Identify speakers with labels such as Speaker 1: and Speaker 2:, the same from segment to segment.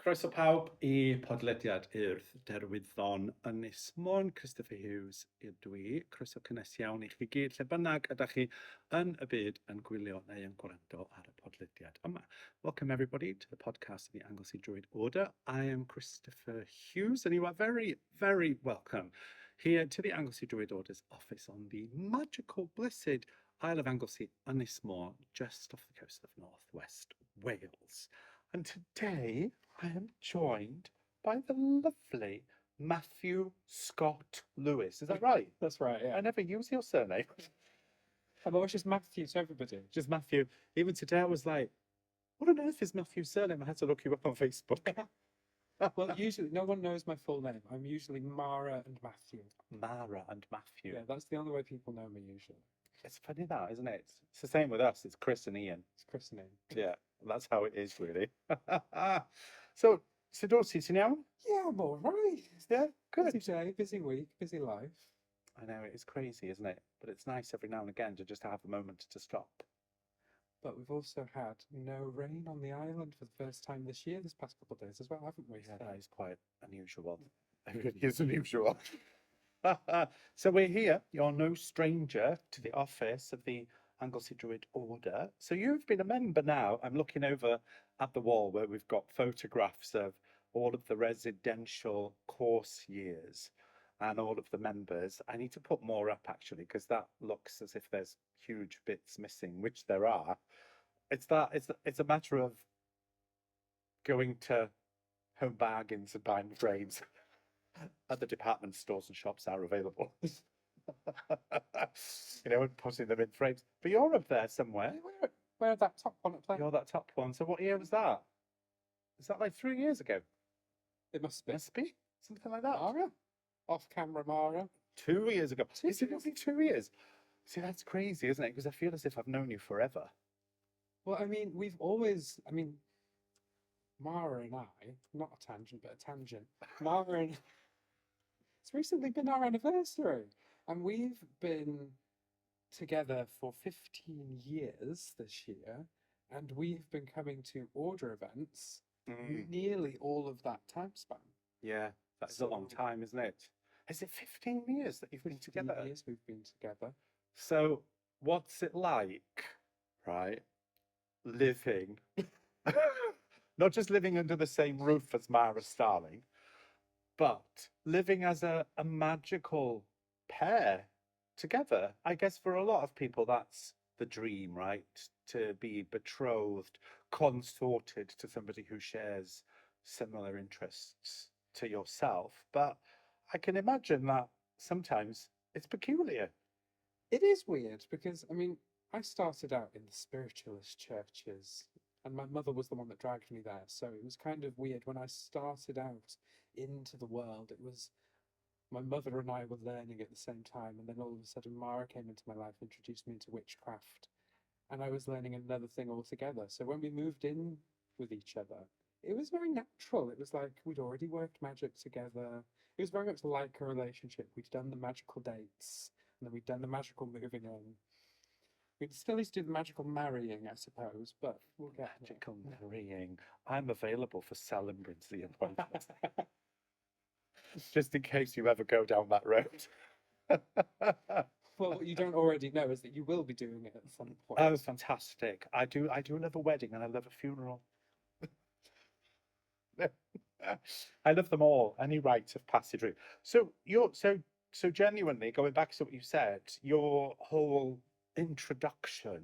Speaker 1: Croeso pawb I podlediad Urdd Derwyddon Ynys Mon, Kristoffer Hughes ydw I. Croeso cynnes iawn I chi gyd, lle bynnag ydych chi yn y byd yn gwylio neu yn gwrando ar y podlediad yma. Welcome everybody to the podcast of the Anglesey Druid Order. I am Kristoffer Hughes and you are very, very welcome here to the Anglesey Druid Order's office on the magical, blessed Isle of Anglesey, Ynys Mon, just off the coast of northwest Wales. And today I am joined by the lovely Matthew Scott Lewis. Is that right?
Speaker 2: That's right, yeah.
Speaker 1: I never use your surname.
Speaker 2: I've always just Matthew to everybody.
Speaker 1: Just Matthew. Even today I was like, what on earth is Matthew's surname? I had to look you up on Facebook.
Speaker 2: Well, usually no one knows my full name. I'm usually Mara and Matthew.
Speaker 1: Mara and Matthew.
Speaker 2: Yeah, that's the only way people know me usually.
Speaker 1: It's funny that, isn't it? It's the same with us. It's Chris and Ian.
Speaker 2: It's christening.
Speaker 1: Yeah, that's how it is really. So, Dorothy, ti'n iawn?
Speaker 2: Yeah, I'm all right.
Speaker 1: Yeah, good.
Speaker 2: Busy day, busy week, busy life.
Speaker 1: I know, it is crazy, isn't it? But it's nice every now and again to just have a moment to stop.
Speaker 2: But we've also had no rain on the island for the first time this year, this past couple of days as well, haven't we?
Speaker 1: Yeah, that is quite unusual. It really is unusual. So we're here. You're no stranger to the office of the Anglesey Druid Order. So you've been a member now. I'm looking over at the wall where we've got photographs of all of the residential course years and all of the members. I need to put more up actually, because that looks as if there's huge bits missing, which there are. It's a matter of going to Home Bargains and buying frames. Other department stores and shops are available. And putting them in frames. But you're up there somewhere.
Speaker 2: Where that top one at play?
Speaker 1: You're that top one. So what year was that? Is that like 3 years ago?
Speaker 2: It must be.
Speaker 1: Must be. Something like that.
Speaker 2: Mara? Off-camera Mara.
Speaker 1: 2 years ago. Is it only 2 years? See, that's crazy, isn't it? Because I feel as if I've known you forever.
Speaker 2: Well, I mean, Mara and I, not a tangent, but a tangent. Mara and it's recently been our anniversary, and we've been together for 15 years this year, and we've been coming to order events nearly all of that time span.
Speaker 1: Yeah, that's a long time, isn't it? Is it 15 years that you've been together?
Speaker 2: 15 years we've been together.
Speaker 1: So, what's it like, right, living, not just living under the same roof as Mara Starling, but living as a magical pair together? I guess for a lot of people, that's the dream, right? To be betrothed, consorted to somebody who shares similar interests to yourself. But I can imagine that sometimes it's peculiar.
Speaker 2: It is weird because, I started out in the spiritualist churches, and my mother was the one that dragged me there. So it was kind of weird when I started out into the world. It was my mother and I were learning at the same time, and then all of a sudden Mara came into my life, introduced me into witchcraft, and I was learning another thing altogether. So when we moved in with each other, it was very natural. It was like we'd already worked magic together. It was very much like a relationship. We'd done the magical dates, and then we'd done the magical moving in. We'd still need to do the magical marrying, I suppose, but we'll get
Speaker 1: magical marrying. I'm available for celebrants the appointment. Just in case you ever go down that road.
Speaker 2: Well, what you don't already know is that you will be doing it at some point.
Speaker 1: Oh, fantastic. I do love a wedding and I love a funeral. I love them all, any rite of passage. So so genuinely, going back to what you said, your whole introduction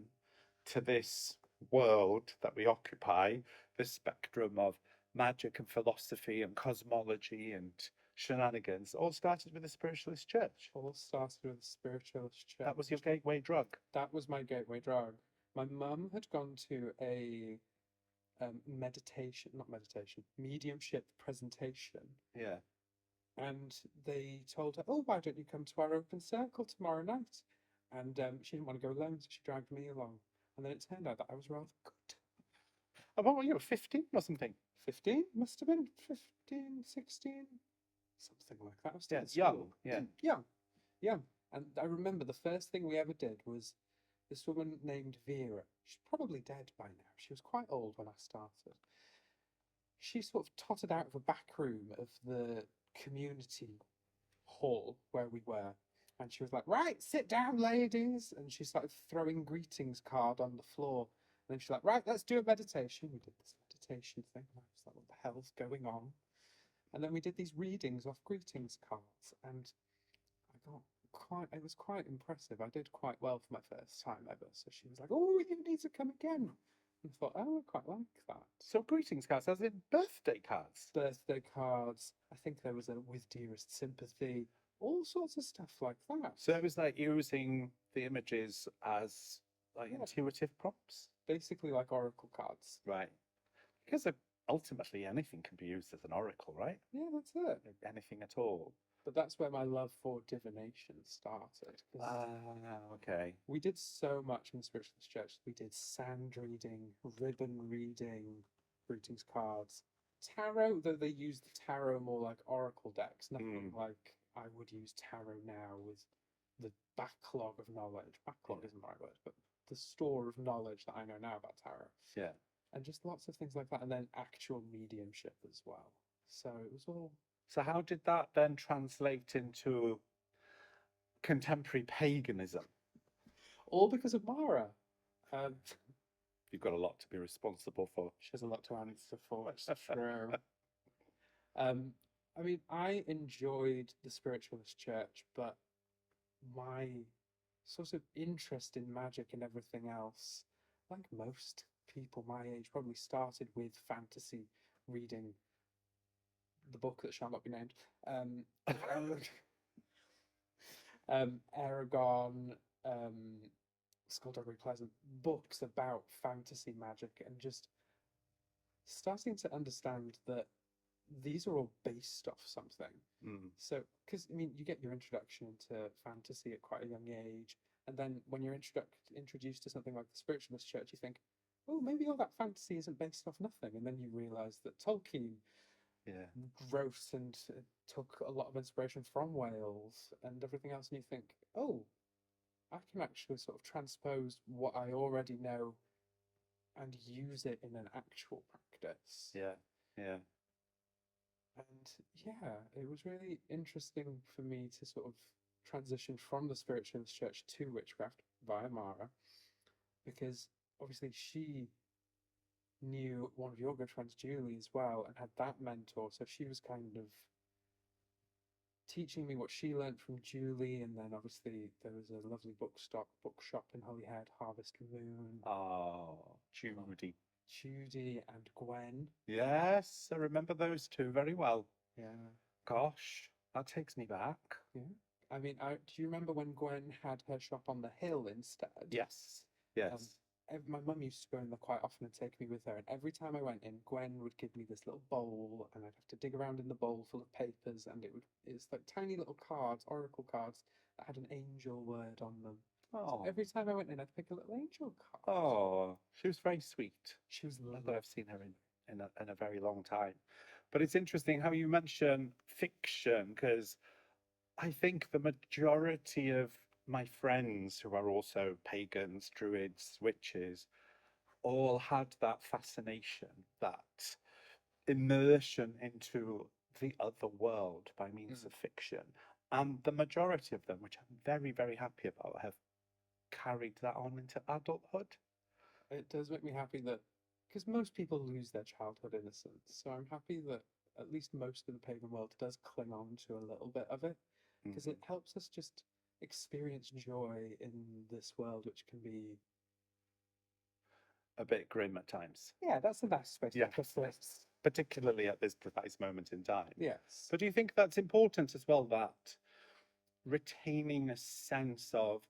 Speaker 1: to this world that we occupy, this spectrum of magic and philosophy and cosmology and shenanigans, all started with the spiritualist church.
Speaker 2: All started with the spiritualist church.
Speaker 1: That was your gateway drug.
Speaker 2: That was my gateway drug. My mum had gone to a mediumship presentation.
Speaker 1: Yeah.
Speaker 2: And they told her, oh, why don't you come to our open circle tomorrow night? And she didn't want to go alone, so she dragged me along. And then it turned out that I was rather good.
Speaker 1: And what were you, 15 or something?
Speaker 2: 15? Must have been 15, 16, something like that. I was still at
Speaker 1: young.
Speaker 2: school.
Speaker 1: Yeah.
Speaker 2: Young. And I remember the first thing we ever did was this woman named Vera. She's probably dead by now. She was quite old when I started. she sort of tottered out of a back room of the community hall where we were, and she was like, "Right, sit down, ladies," and she started throwing greetings card on the floor. And then she's like, "Right, let's do a meditation." We did this meditation thing, and I was like, "What the hell's going on?" And then we did these readings off greetings cards, and I got it was quite impressive. I did quite well for my first time ever. So she was like, "Oh, you need to come again." And I thought, "Oh, I quite like that."
Speaker 1: So greetings cards, as in birthday cards.
Speaker 2: Birthday cards. I think there was a with dearest sympathy, all sorts of stuff like that.
Speaker 1: So it was like using the images as like
Speaker 2: Yeah.
Speaker 1: intuitive prompts.
Speaker 2: Basically like oracle cards.
Speaker 1: Right. Because ultimately anything can be used as an oracle, right?
Speaker 2: Yeah, that's it.
Speaker 1: Anything at all.
Speaker 2: But that's where my love for divination started. 'Cause
Speaker 1: Okay.
Speaker 2: we did so much in the Spiritualist Church. We did sand reading, ribbon reading, greetings cards, tarot, though they used the tarot more like oracle decks, nothing like I would use tarot now with the backlog of knowledge. Backlog isn't the right word, but the store of knowledge that I know now about tarot.
Speaker 1: Yeah.
Speaker 2: And just lots of things like that, and then actual mediumship as well. So it was all.
Speaker 1: So how did that then translate into contemporary paganism?
Speaker 2: All because of Mara.
Speaker 1: You've got a lot to be responsible for.
Speaker 2: She has a lot to answer for. It's true. I mean, I enjoyed the Spiritualist Church, but my sort of interest in magic and everything else, like most people my age, probably started with fantasy reading the book that shall not be named. Aragon, Skullduggery Pleasant, books about fantasy magic, and just starting to understand that these are all based off something. So, because I mean, you get your introduction into fantasy at quite a young age, and then when you're introduced to something like the Spiritualist Church, you think, oh, maybe all that fantasy isn't based off nothing, and then you realise that Tolkien wrote and took a lot of inspiration from Wales and everything else, and you think, oh, I can actually sort of transpose what I already know and use it in an actual practice.
Speaker 1: Yeah.
Speaker 2: And yeah, it was really interesting for me to sort of transition from the Spiritualist Church to witchcraft via Mara, because obviously she knew one of your good friends, Julie, as well, and had that mentor. So she was kind of teaching me what she learnt from Julie, and then obviously there was a lovely bookshop in Holyhead, Harvest Moon.
Speaker 1: Oh, Judy
Speaker 2: and Gwen.
Speaker 1: Yes, I remember those two very well.
Speaker 2: Yeah.
Speaker 1: Gosh, that takes me back.
Speaker 2: Yeah. I mean, do you remember when Gwen had her shop on the hill instead?
Speaker 1: Yes.
Speaker 2: My mum used to go in there quite often and take me with her, and every time I went in, Gwen would give me this little bowl, and I'd have to dig around in the bowl full of papers, and it's like tiny little cards, oracle cards, that had an angel word on them.
Speaker 1: Oh.
Speaker 2: So every time I went in, I'd pick a little angel card.
Speaker 1: Oh, she was very sweet.
Speaker 2: She was lovely.
Speaker 1: Not that I've seen her in a very long time. But it's interesting how you mention fiction, because I think the majority of my friends who are also pagans, druids, witches, all had that fascination, that immersion into the other world by means of fiction. And the majority of them, which I'm very, very happy about, have carried that on into adulthood.
Speaker 2: It does make me happy that, because most people lose their childhood innocence, so I'm happy that at least most of the pagan world does cling on to a little bit of it, because it helps us just experience joy in this world, which can be
Speaker 1: a bit grim at times.
Speaker 2: Yeah, that's the best space.
Speaker 1: Yes, particularly at this precise moment in time.
Speaker 2: Yes.
Speaker 1: But do you think that's important as well, that retaining a sense of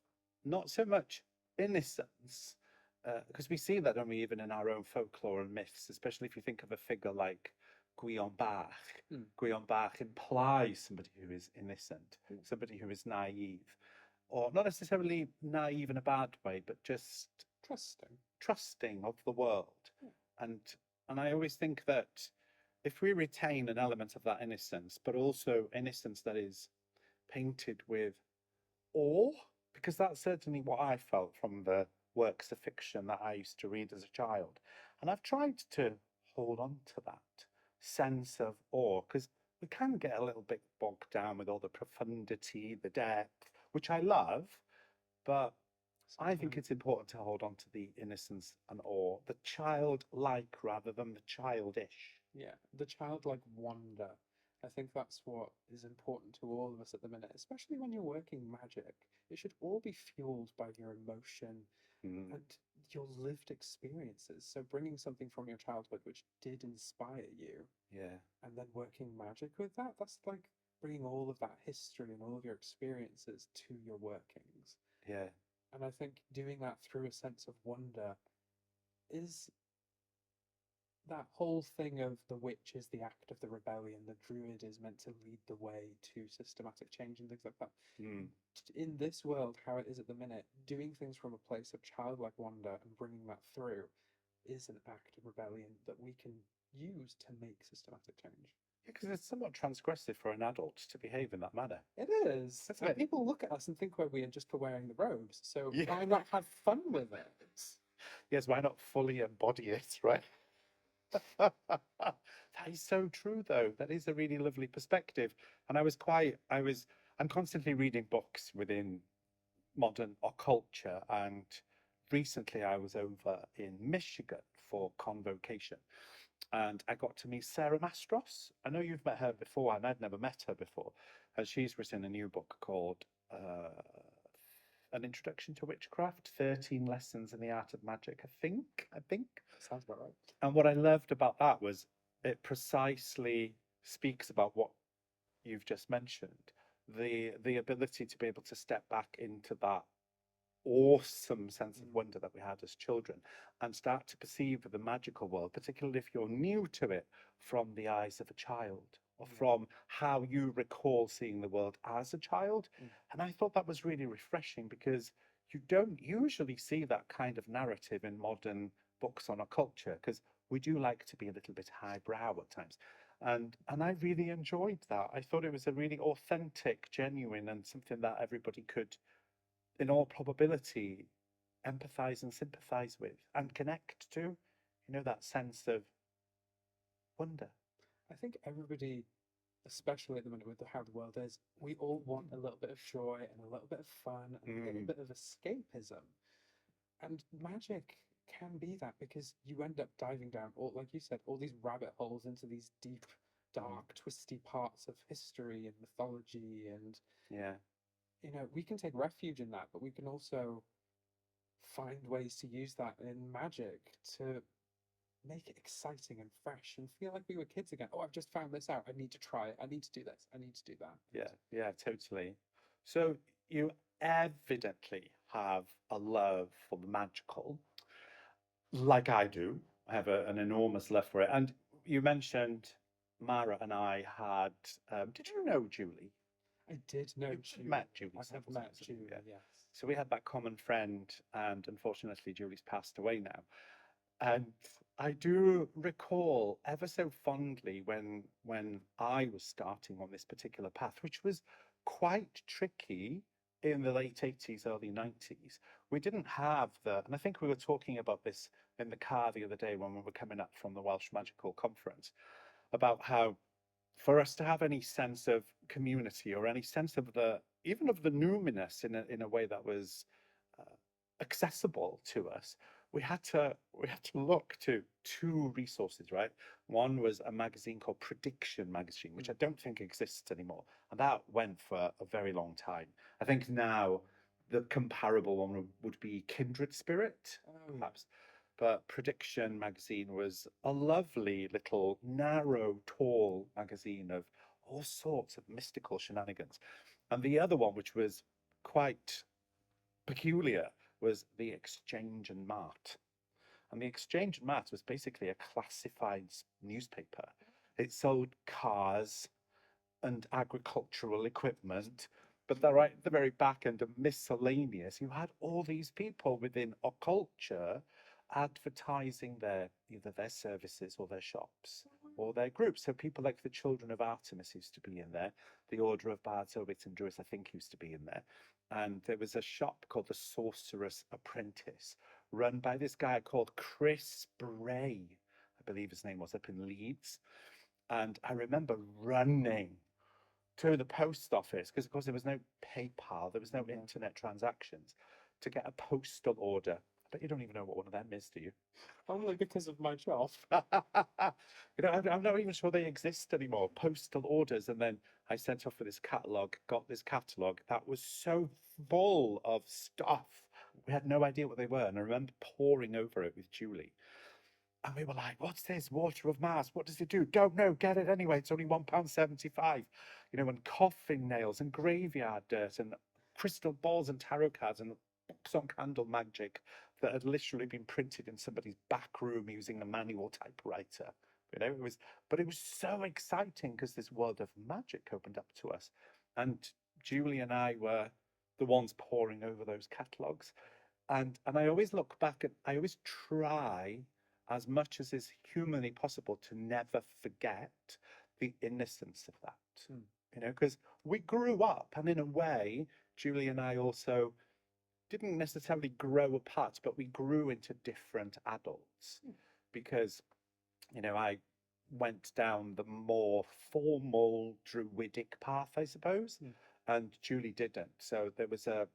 Speaker 1: not so much innocence, because we see that, don't we, even in our own folklore and myths, especially if you think of a figure like Gwion Bach. Gwion Bach implies somebody who is innocent, somebody who is naive, or not necessarily naive in a bad way, but just trusting of the world. And I always think that if we retain an element of that innocence, but also innocence that is painted with awe, because that's certainly what I felt from the works of fiction that I used to read as a child, and I've tried to hold on to that, sense of awe, because we can get a little bit bogged down with all the profundity, the depth, which I love, but I think
Speaker 2: Sometimes.
Speaker 1: it's important to hold on to the innocence and awe, the childlike rather than the childish.
Speaker 2: Yeah, the childlike wonder. I think that's what is important to all of us at the minute, especially when you're working magic. It should all be fueled by your emotion
Speaker 1: Mm,
Speaker 2: and your lived experiences. So bringing something from your childhood which did inspire you
Speaker 1: yeah,
Speaker 2: and then working magic with that, that's like bringing all of that history and all of your experiences to your workings.
Speaker 1: yeah,
Speaker 2: And I think doing that through a sense of wonder is that whole thing of the witch is the act of the rebellion, the druid is meant to lead the way to systematic change and things like that.
Speaker 1: mm,
Speaker 2: In this world, how it is at the minute, doing things from a place of childlike wonder and bringing that through is an act of rebellion that we can use to make systematic change.
Speaker 1: because it's somewhat transgressive for an adult to behave in that manner,
Speaker 2: It is.
Speaker 1: isn't
Speaker 2: And
Speaker 1: it?
Speaker 2: people look at us and think we're weird just for wearing the robes. So
Speaker 1: Yeah.
Speaker 2: why not have fun with it?
Speaker 1: Yes, why not fully embody it, right? That is so true, though. That is a really lovely perspective. And I'm constantly reading books within modern occulture. And recently I was over in Michigan for convocation and I got to meet Sarah Mastros. I know you've met her before, and I'd never met her before. And she's written a new book called An Introduction to Witchcraft, 13 Lessons in the Art of Magic, I think.
Speaker 2: Sounds about right.
Speaker 1: And what I loved about that was it precisely speaks about what you've just mentioned, the ability to be able to step back into that awesome sense of wonder that we had as children and start to perceive the magical world, particularly if you're new to it, from the eyes of a child or from how you recall seeing the world as a child. And I thought that was really refreshing because you don't usually see that kind of narrative in modern books on a culture, because we do like to be a little bit highbrow at times. And I really enjoyed that. I thought it was a really authentic, genuine, and something that everybody could, in all probability, empathize and sympathize with and connect to. That sense of wonder.
Speaker 2: I think everybody, especially at the minute with how the world is, we all want a little bit of joy and a little bit of fun and a little bit of escapism. And magic can be that because you end up diving down, all, like you said, all these rabbit holes into these deep, dark, twisty parts of history and mythology. And,
Speaker 1: Yeah,
Speaker 2: we can take refuge in that, but we can also find ways to use that in magic to make it exciting and fresh and feel like we were kids again. Oh, I've just found this out. I need to try it. I need to do this. I need to do that.
Speaker 1: yeah, totally. So you evidently have a love for the magical, like I do. I have an enormous love for it. And you mentioned Mara and I had. Did you know Julie?
Speaker 2: I did know
Speaker 1: You've
Speaker 2: Julie.
Speaker 1: met Julie
Speaker 2: I have
Speaker 1: several
Speaker 2: met
Speaker 1: times, haven't you?
Speaker 2: Julie,
Speaker 1: Yeah.
Speaker 2: yes.
Speaker 1: So we had that common friend, and unfortunately, Julie's passed away now. And I do recall ever so fondly when I was starting on this particular path, which was quite tricky in the late 80s, early 90s. We didn't have and I think we were talking about this in the car the other day when we were coming up from the Welsh Magical Conference, about how for us to have any sense of community or any sense of even of the numinous in a way that was uh, accessible to us, we had to look to two resources, right? One was a magazine called Prediction magazine, which I don't think exists anymore, and that went for a very long time. I think now the comparable one would be Kindred Spirit, perhaps. But Prediction magazine was a lovely little narrow, tall magazine of all sorts of mystical shenanigans. And the other one, which was quite peculiar, was the Exchange and Mart. And the Exchange and Mart was basically a classified newspaper. It sold cars and agricultural equipment, but right at the very back end of miscellaneous, you had all these people within occulture advertising either their services or their shops or their groups. So people like the Children of Artemis used to be in there, the Order of Bards, Obyts and Druids, I think, used to be in there. And there was a shop called the Sorcerer's Apprentice, run by this guy called Chris Bray, I believe his name was, up in Leeds. And I remember running to the post office because, of course, there was no PayPal, there was no
Speaker 2: Yeah.
Speaker 1: internet transactions, to get a postal order. I bet you don't even know what one of them is, do you?
Speaker 2: Only because of my job.
Speaker 1: I'm not even sure they exist anymore. Postal orders, and then I sent off for this catalogue, got this catalogue that was so full of stuff. We had no idea what they were, and I remember poring over it with Julie. And we were like, what's this? Water of Mars. What does it do? Don't know. Get it anyway. It's only £1.75. And coffin nails and graveyard dirt and crystal balls and tarot cards and books on candle magic that had literally been printed in somebody's back room using a manual typewriter. But it was so exciting because this world of magic opened up to us. And Julie and I were the ones poring over those catalogues. And I always look back and I always try as much as is humanly possible to never forget the innocence of that. Because we grew up, and in a way, Julie and I also didn't necessarily grow apart, but we grew into different adults because, I went down the more formal druidic path, I suppose, and Julie didn't. So there was a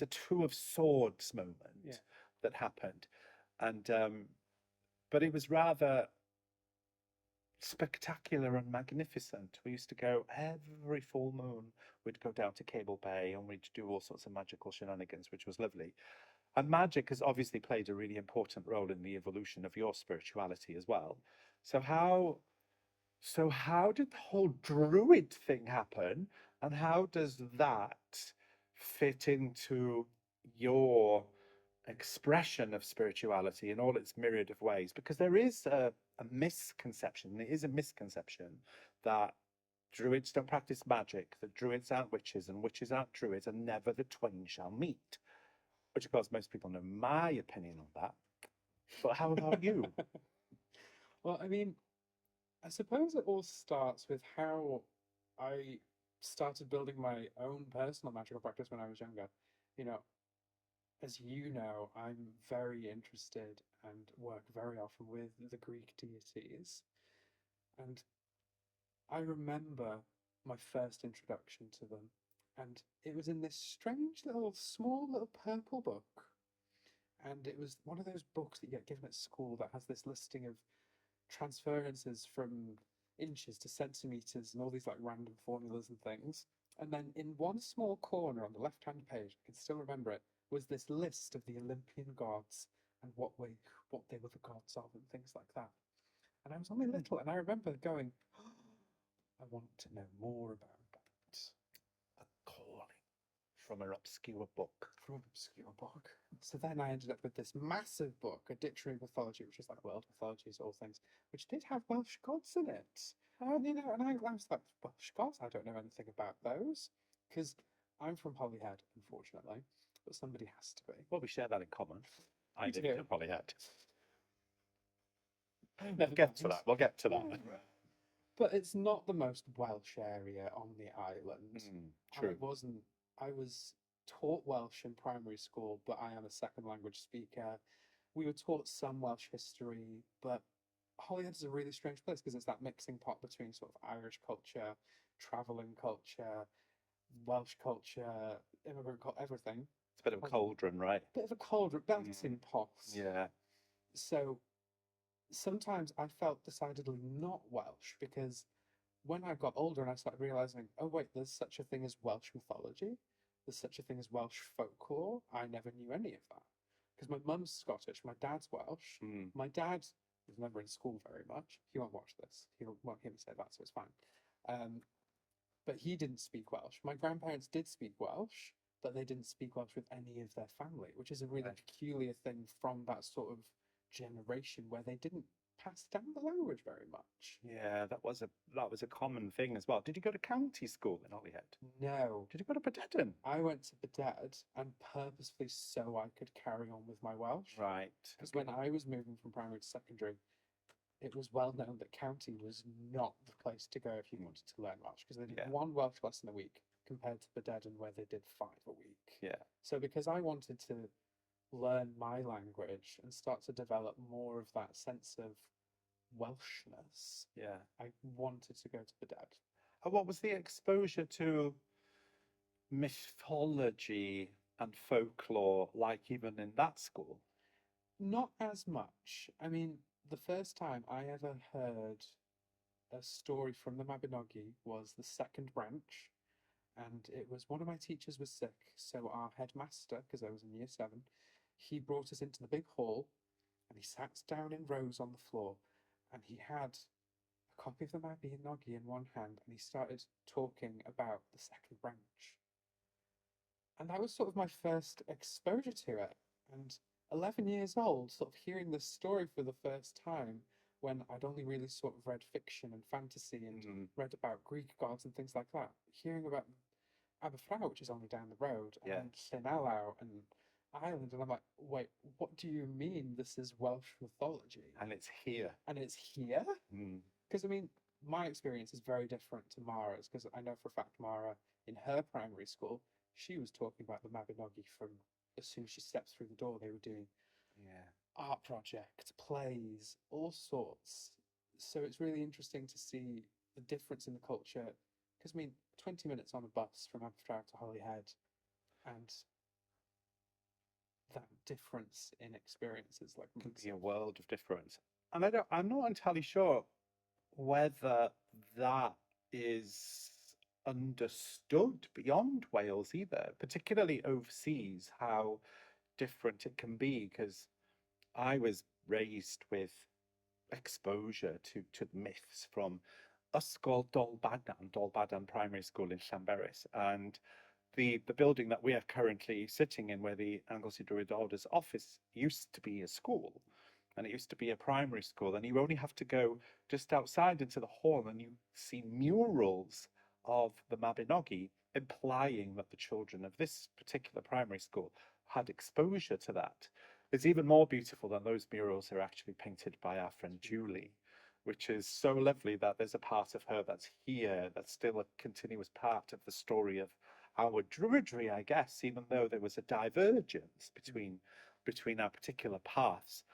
Speaker 1: two of swords moment that happened, and but it was rather spectacular and magnificent. We used to go every full moon. We'd go down to Cable Bay and we'd do all sorts of magical shenanigans, which was lovely. And magic has obviously played a really important role in the evolution of your spirituality as well. So how did the whole druid thing happen, and how does that fit into your expression of spirituality in all its myriad of ways? Because there is a misconception, it is a misconception that druids don't practice magic, that druids aren't witches and witches aren't druids, and never the twain shall meet. Which, of course, most people know my opinion on that. But how about you?
Speaker 2: Well, I mean, I suppose it all starts with how I started building my own personal magical practice when I was younger. You know, as you know, I'm very interested and work very often with the Greek deities. And I remember my first introduction to them. And it was in this strange small little purple book. And it was one of those books that you get given at school that has this listing of transferences from inches to centimeters and all these like random formulas and things. And then in one small corner on the left-hand page, I can still remember it, was this list of the Olympian gods and what they were the gods of and things like that. And I was only little, and I remember going, oh, I want to know more about that.
Speaker 1: A calling from an obscure book.
Speaker 2: From an obscure book. So then I ended up with this massive book, a dictionary of mythology, which is like world mythologies, all things, which did have Welsh gods in it. And I was like, Welsh gods? I don't know anything about those. Because I'm from Holyhead, unfortunately, but somebody has to be.
Speaker 1: Well, we share that in common. I
Speaker 2: We
Speaker 1: live
Speaker 2: do.
Speaker 1: in Holyhead. We'll get to that. We'll get to that.
Speaker 2: But it's not the most Welsh area on the island.
Speaker 1: True.
Speaker 2: I was taught Welsh in primary school, but I am a second language speaker. We were taught some Welsh history, but Holyhead is a really strange place because it's that mixing pot between sort of Irish culture, travelling culture, Welsh culture, immigrant culture, everything.
Speaker 1: It's a bit of a cauldron, right?
Speaker 2: Bit of a cauldron, melting pot.
Speaker 1: Yeah.
Speaker 2: So sometimes I felt decidedly not Welsh because when I got older and I started realizing, oh wait, there's such a thing as Welsh mythology, there's such a thing as Welsh folklore. I never knew any of that because my mum's Scottish, my dad's Welsh. My dad was never in school very much. He won't watch this. He won't hear me say that, so it's fine. But he didn't speak Welsh. My grandparents did speak Welsh, but they didn't speak Welsh with any of their family, which is a really peculiar thing from that sort of generation where they didn't pass down the language very much.
Speaker 1: Yeah, that was a common thing as well. Did you go to county school in Holyhead?
Speaker 2: No.
Speaker 1: Did you go to Bededden?
Speaker 2: I went to Beded and purposefully so I could carry on with my Welsh.
Speaker 1: Right.
Speaker 2: Because when I was moving from primary to secondary, it was well known that county was not the place to go if you wanted to learn Welsh, because they did one Welsh lesson a week compared to Bededden where they did 5 a week.
Speaker 1: Yeah.
Speaker 2: So because I wanted to learn my language and start to develop more of that sense of Welshness.
Speaker 1: Yeah.
Speaker 2: I wanted to go to the dead.
Speaker 1: And what was the exposure to mythology and folklore like even in that school?
Speaker 2: Not as much. I mean, the first time I ever heard a story from the Mabinogi was the second branch, and it was one of my teachers was sick, so our headmaster, because I was in year seven, he brought us into the big hall, and he sat us down in rows on the floor, and he had a copy of the Mabinogi in one hand, and he started talking about the second branch. And that was sort of my first exposure to it. And 11 years old, sort of hearing this story for the first time when I'd only really sort of read fiction and fantasy and
Speaker 1: Mm,
Speaker 2: read about Greek gods and things like that. Hearing about Aberfraw, which is only down the road,
Speaker 1: yeah.
Speaker 2: and Llanellau and Ireland, and I'm like, wait, what do you mean this is Welsh mythology?
Speaker 1: And it's here.
Speaker 2: And it's here?
Speaker 1: Mm,
Speaker 2: Because I mean, my experience is very different to Mara's, because I know for a fact Mara, in her primary school, she was talking about the Mabinogi from as soon as she steps through the door. They were doing
Speaker 1: yeah.
Speaker 2: art projects, plays, all sorts. So it's really interesting to see the difference in the culture. Because I mean, 20 minutes on a bus from Aberfraw to Holyhead, and that difference in experiences, like
Speaker 1: Can be a world of difference. And I'm not entirely sure whether that is understood beyond Wales either, particularly overseas, how different it can be. Because I was raised with exposure to the myths from Ysgol Dolbadan Primary School in Llanberis, and the building that we are currently sitting in, where the Anglesey Druid Order's office used to be a school, and it used to be a primary school, and you only have to go just outside into the hall and you see murals of the Mabinogi, implying that the children of this particular primary school had exposure to that. It's even more beautiful than those murals are actually painted by our friend Julie, which is so lovely that there's a part of her that's here, that's still a continuous part of the story of our Druidry, I guess, even though there was a divergence between our particular paths.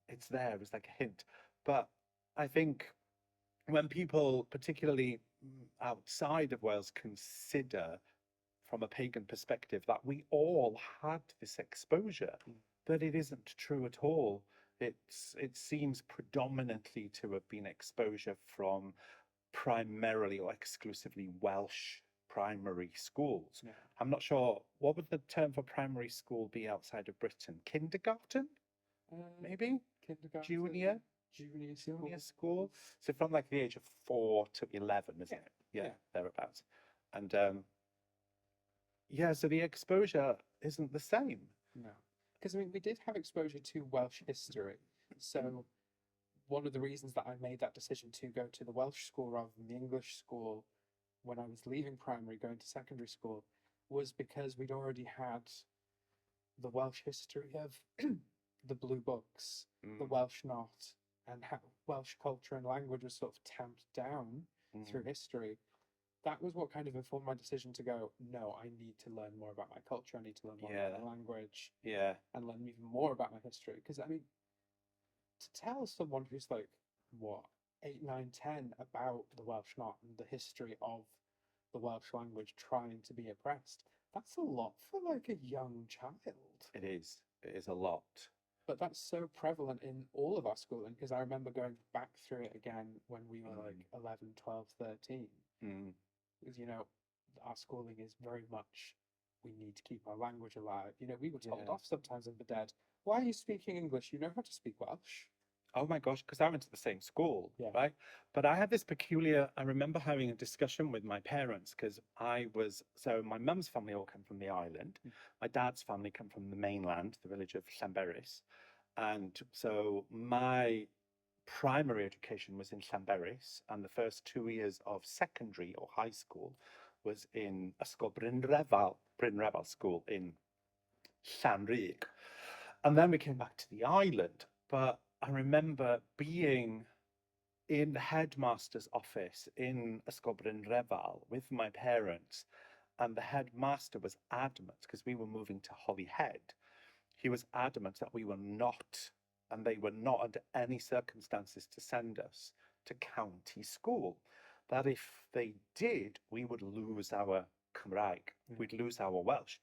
Speaker 1: It's there as like a hint. But I think when people, particularly outside of Wales, consider from a pagan perspective that we all had this exposure, but it isn't true at all. It seems predominantly to have been exposure from primarily or exclusively Welsh primary schools.
Speaker 2: Yeah.
Speaker 1: I'm not sure, what would the term for primary school be outside of Britain? Kindergarten, maybe?
Speaker 2: Kindergarten,
Speaker 1: Junior?
Speaker 2: junior school.
Speaker 1: Junior school? So from like the age of 4 to 11, isn't it? Yeah,
Speaker 2: yeah.
Speaker 1: thereabouts. And yeah, so the exposure isn't the same.
Speaker 2: No, because I mean, we did have exposure to Welsh history. So one of the reasons that I made that decision to go to the Welsh school rather than the English school when I was leaving primary, going to secondary school, was because we'd already had the Welsh history of the Blue Books, the Welsh Not, and how Welsh culture and language was sort of tamped down through history. That was what kind of informed my decision to go, no, I need to learn more about my culture. I need to learn more about my language.
Speaker 1: Yeah.
Speaker 2: And learn even more about my history. Because, I mean, to tell someone who's like, what, 8, 9, 10 about the Welsh Not and the history of the Welsh language trying to be oppressed, that's a lot for like a young child.
Speaker 1: It is. It is a lot.
Speaker 2: But that's so prevalent in all of our schooling, because I remember going back through it again when we were like 11, 12, 13. Because, you know, our schooling is very much, we need to keep our language alive. You know, we were told off sometimes in the dead, why are you speaking English? You know how to speak Welsh.
Speaker 1: Oh my gosh, because I went to the same school, right? But I had this peculiar, I remember having a discussion with my parents, because so my mum's family all come from the island. My dad's family come from the mainland, the village of Llanberis. And so my primary education was in Llanberis, and the first 2 years of secondary or high school was in Ysgol Brynrefal School in Llanrug. And then we came back to the island. But I remember being in the headmaster's office in Ysgol Brynrefal with my parents, and the headmaster was adamant, because we were moving to Holyhead, he was adamant that we were not and they were not under any circumstances to send us to county school. That if they did, we would lose our Cymraeg, we'd lose our Welsh.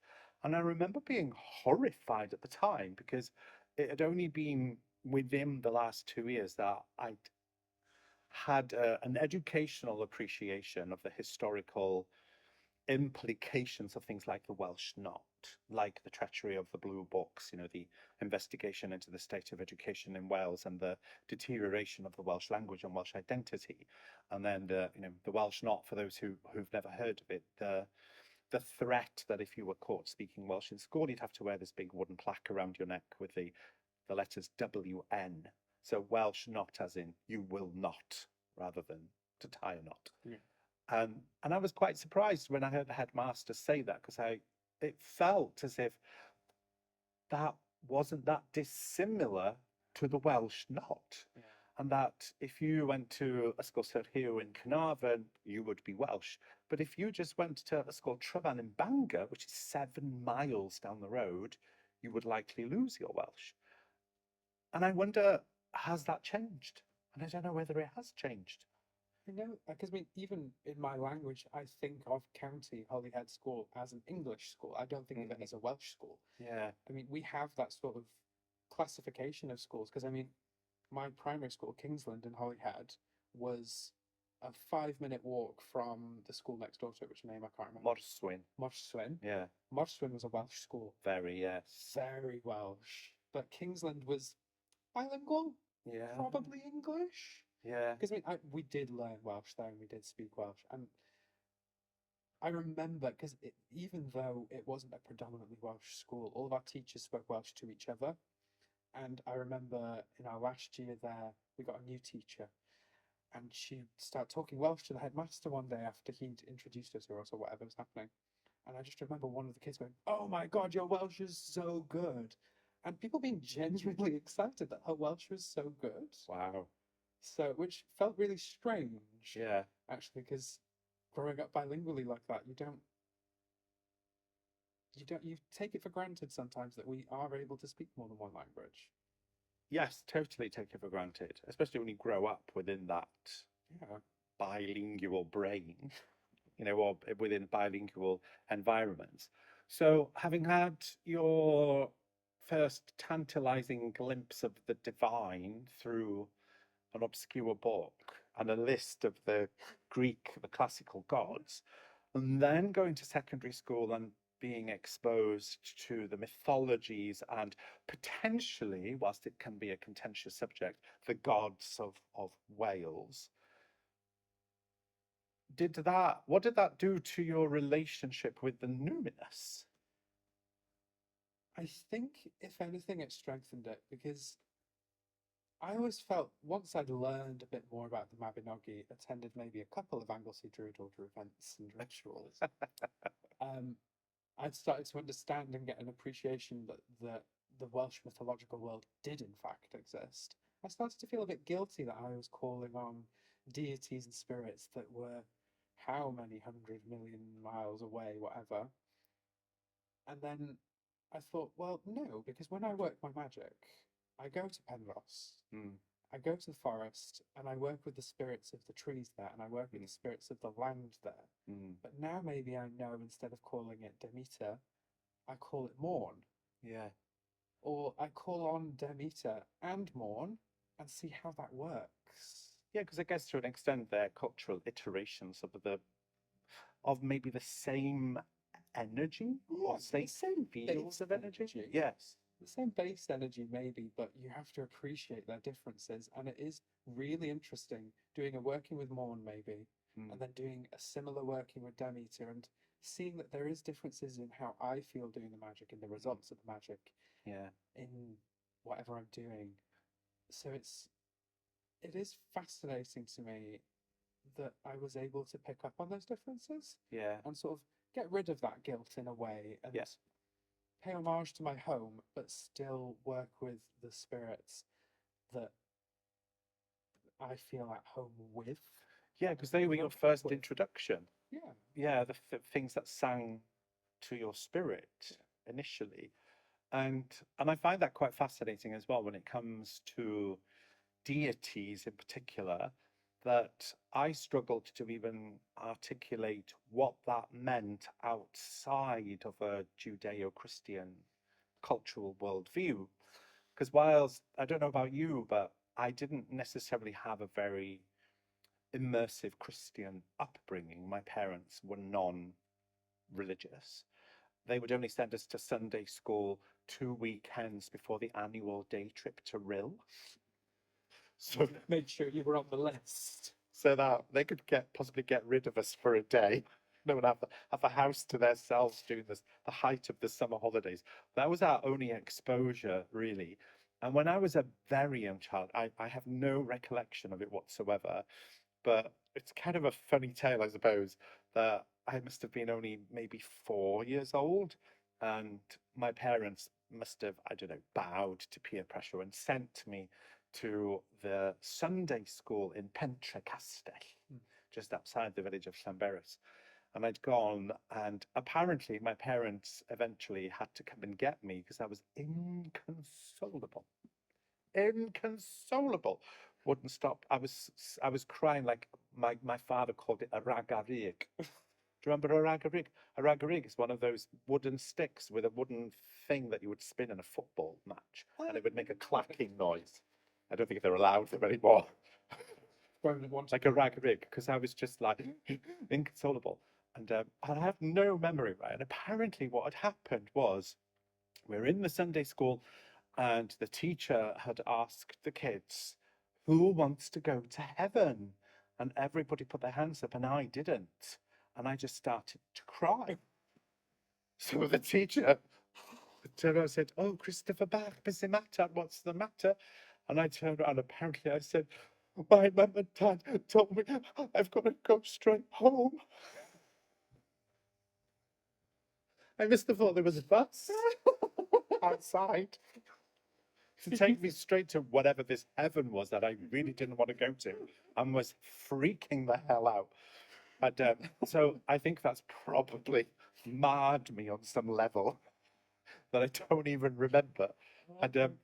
Speaker 1: And I remember being horrified at the time because it had only been within the last 2 years that I'd had an educational appreciation of the historical implications of things like the Welsh Not, like the treachery of the Blue Books, the investigation into the state of education in Wales and the deterioration of the Welsh language and Welsh identity. And then the Welsh Not, for those who've never heard of it, the threat that if you were caught speaking Welsh in school, you'd have to wear this big wooden plaque around your neck with the letters WN. So Welsh Not as in you will not, rather than to tie a knot.
Speaker 2: Yeah.
Speaker 1: And I was quite surprised when I heard the headmaster say that, because it felt as if that wasn't that dissimilar to the Welsh Not.
Speaker 2: Yeah.
Speaker 1: And that if you went to Ysgol Sir Hugh in Carnarvon, you would be Welsh. But if you just went to Ysgol Tryfan in Bangor, which is 7 miles down the road, you would likely lose your Welsh. And I wonder, has that changed? And I don't know whether it has changed.
Speaker 2: Because I mean, even in my language, I think of County Holyhead School as an English school. I don't think of it as a Welsh school.
Speaker 1: Yeah.
Speaker 2: I mean, we have that sort of classification of schools, because I mean, my primary school, Kingsland in Holyhead, was a 5-minute walk from the school next door to it, which name I can't remember.
Speaker 1: Morswyn.
Speaker 2: Morswyn.
Speaker 1: Yeah.
Speaker 2: Morswyn was a Welsh school.
Speaker 1: Very, yes.
Speaker 2: Very Welsh. But Kingsland was bilingual,
Speaker 1: Yeah.
Speaker 2: probably English.
Speaker 1: Yeah.
Speaker 2: Because I mean, we did learn Welsh there and we did speak Welsh. And I remember, because even though it wasn't a predominantly Welsh school, all of our teachers spoke Welsh to each other. And I remember in our last year there, we got a new teacher. And she started talking Welsh to the headmaster one day after he'd introduced us to us or whatever was happening. And I just remember one of the kids going, "Oh my God, your Welsh is so good." And people being genuinely excited that her Welsh was so good.
Speaker 1: Wow.
Speaker 2: So, which felt really strange.
Speaker 1: Yeah.
Speaker 2: Actually, because growing up bilingually like that, you take it for granted sometimes that we are able to speak more than one language.
Speaker 1: Yes, totally take it for granted, especially when you grow up within that bilingual brain, or within bilingual environments. So, having had your first tantalizing glimpse of the divine through an obscure book and a list of the classical gods, and then going to secondary school and being exposed to the mythologies and potentially, whilst it can be a contentious subject, the gods of Wales. What did that do to your relationship with the numinous?
Speaker 2: I think, if anything, it strengthened it, because I always felt once I'd learned a bit more about the Mabinogi, attended maybe a couple of Anglesey Druid order events and rituals, I'd started to understand and get an appreciation that the Welsh mythological world did in fact exist. I started to feel a bit guilty that I was calling on deities and spirits that were how many 100 million miles away, whatever. And then I thought, well, no, because when I work my magic, I go to Penrose, I go to the forest, and I work with the spirits of the trees there, and I work with the spirits of the land there. But now maybe I know, instead of calling it Demeter, I call it Morn.
Speaker 1: Yeah.
Speaker 2: Or I call on Demeter and Morn and see how that works.
Speaker 1: Yeah, because I guess to an extent they're cultural iterations of maybe the same energy, or same fields of energy. Yes.
Speaker 2: The same base energy, maybe, but you have to appreciate their differences. And it is really interesting doing a working with Morn, maybe, and then doing a similar working with Demeter, and seeing that there is differences in how I feel doing the magic and the results of the magic in whatever I'm doing. So it is fascinating to me that I was able to pick up on those differences and sort of get rid of that guilt in a way, and pay homage to my home, but still work with the spirits that I feel at home with.
Speaker 1: Yeah, because they were your first introduction.
Speaker 2: Yeah.
Speaker 1: Yeah, the things that sang to your spirit initially. And I find that quite fascinating as well when it comes to deities in particular, that I struggled to even articulate what that meant outside of a Judeo-Christian cultural worldview. Because whilst I don't know about you, but I didn't necessarily have a very immersive Christian upbringing. My parents were non-religious. They would only send us to Sunday school 2 weekends before the annual day trip to Rill. So
Speaker 2: Made sure you were on the list.
Speaker 1: so that they could possibly get rid of us for a day. No one have a house to themselves during the height of the summer holidays. That was our only exposure, really. And when I was a very young child, I have no recollection of it whatsoever. But it's kind of a funny tale, I suppose, that I must have been only maybe 4 years old, and my parents must have, I don't know, bowed to peer pressure and sent me to the Sunday school in Pentre Castell, just outside the village of Llanberis. And I'd gone, and apparently my parents eventually had to come and get me because I was inconsolable. Inconsolable. Wouldn't stop. I was crying like my father called it a ragarig. Do you remember a ragarig? A ragarig is one of those wooden sticks with a wooden thing that you would spin in a football match, and it would make a clacking noise. I don't think they're allowed them anymore. Like a ragarig, because I was just like inconsolable. And I have no memory, right? And apparently what had happened was we're in the Sunday school and the teacher had asked the kids, who wants to go to heaven? And everybody put their hands up and I didn't. And I just started to cry. So the teacher turned around and said, oh, Kristoffer Bach, what's the matter? And I turned around, apparently I said, my mum and dad told me I've got to go straight home. I must have thought there was a bus outside to take me straight to whatever this heaven was that I really didn't want to go to and was freaking the hell out. And so I think that's probably marred me on some level that I don't even remember. And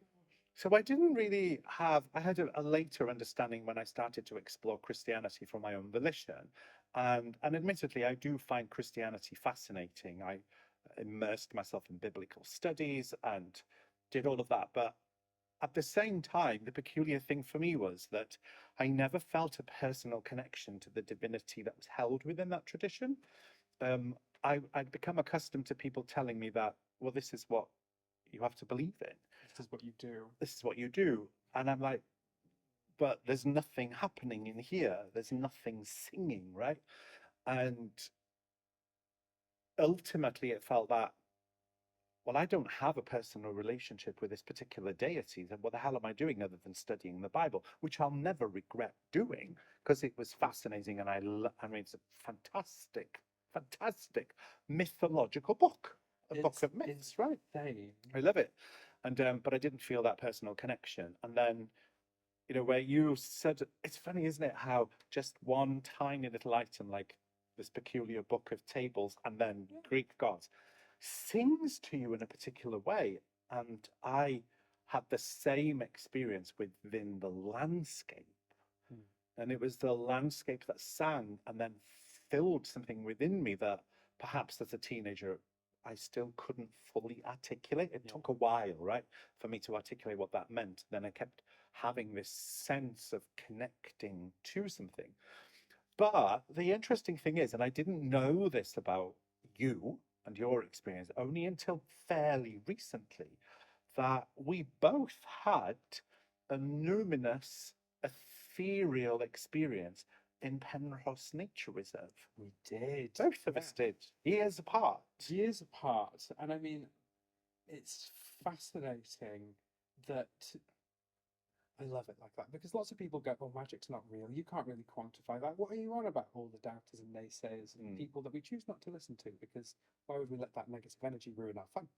Speaker 1: so I didn't really I had a later understanding when I started to explore Christianity from my own volition. And admittedly, I do find Christianity fascinating. I immersed myself in biblical studies and did all of that. But at the same time, the peculiar thing for me was that I never felt a personal connection to the divinity that was held within that tradition. I'd become accustomed to people telling me that, well, this is what you have to believe in.
Speaker 2: This is what you do.
Speaker 1: This is what you do. And I'm like, but there's nothing happening in here. There's nothing singing, right? And ultimately it felt that, well, I don't have a personal relationship with this particular deity. Then what the hell am I doing other than studying the Bible, which I'll never regret doing because it was fascinating. And I mean, it's a fantastic mythological book, book of myths, right? I love it. And but I didn't feel that personal connection. And then, you know, where you said, it's funny, isn't it, how just one tiny little item like this peculiar book of tables and then Greek gods sings to you in a particular way. And I had the same experience within the landscape. And it was the landscape that sang and then filled something within me that perhaps as a teenager I still couldn't fully articulate. It took a while, right, for me to articulate what that meant. Then I kept having this sense of connecting to something. But the interesting thing is, and I didn't know this about you and your experience only until fairly recently, that we both had a numinous, ethereal experience in Penrhos Nature Reserve.
Speaker 2: We did.
Speaker 1: Both of us did, years apart.
Speaker 2: Years apart. And I mean, it's fascinating that I love it like that because lots of people go, oh, magic's not real. You can't really quantify that. What are you on about? All the doubters and naysayers and people that we choose not to listen to because why would we let that negative energy ruin our fun?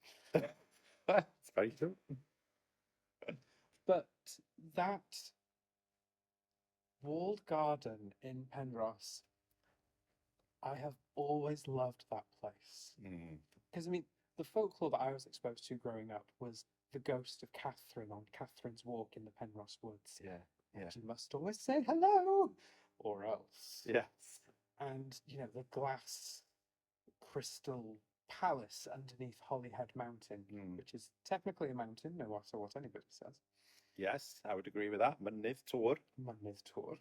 Speaker 1: That's very true.
Speaker 2: But that walled garden in Penrhos, I have always loved that place. Because I mean, the folklore that I was exposed to growing up was the ghost of Catherine on Catherine's Walk in the Penrose Woods.
Speaker 1: Yeah. Yeah.
Speaker 2: And you must always say hello, or else.
Speaker 1: Yes.
Speaker 2: And, you know, the glass crystal palace underneath Holyhead Mountain, which is technically a mountain, no matter what anybody says.
Speaker 1: Yes, I would agree with that. Mynydd Tor.
Speaker 2: Mynydd Tor.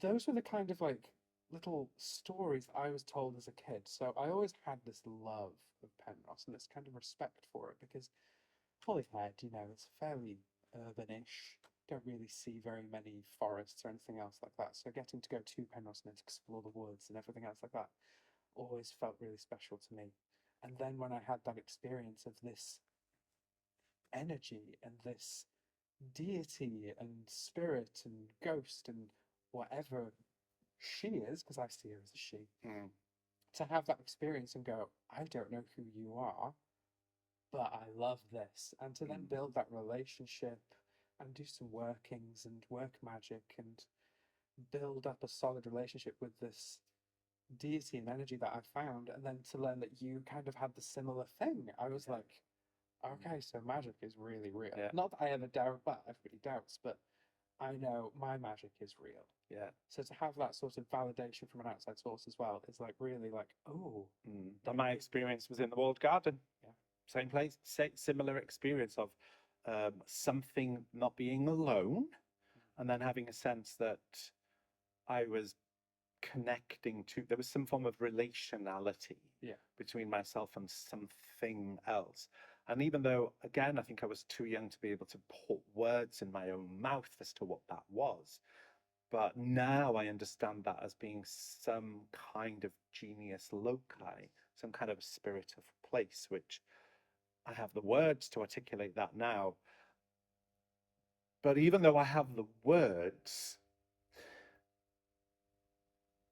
Speaker 2: Those were the kind of like little stories I was told as a kid. So I always had this love of Penrose and this kind of respect for it because Holyhead, you know, it's fairly urbanish. Don't really see very many forests or anything else like that. So getting to go to Penrose and explore the woods and everything else like that always felt really special to me. And then when I had that experience of this energy and this deity and spirit and ghost and whatever she is, because I see her as a she, to have that experience and go, I don't know who you are, but I love this. And to then build that relationship and do some workings and work magic and build up a solid relationship with this deity and energy that I found, and then to learn that you kind of had the similar thing. I was like, okay, so magic is really real.
Speaker 1: Yeah.
Speaker 2: Not that I ever doubt, well, everybody doubts, but I know my magic is real.
Speaker 1: Yeah.
Speaker 2: So to have that sort of validation from an outside source as well is like really like, oh.
Speaker 1: And my experience was in the walled garden.
Speaker 2: Yeah.
Speaker 1: Same place, similar experience of something not being alone, and then having a sense that I was connecting to, there was some form of relationality between myself and something else. And even though, again, I think I was too young to be able to put words in my own mouth as to what that was, but now I understand that as being some kind of genius loci, some kind of spirit of place, which I have the words to articulate that now. But even though I have the words,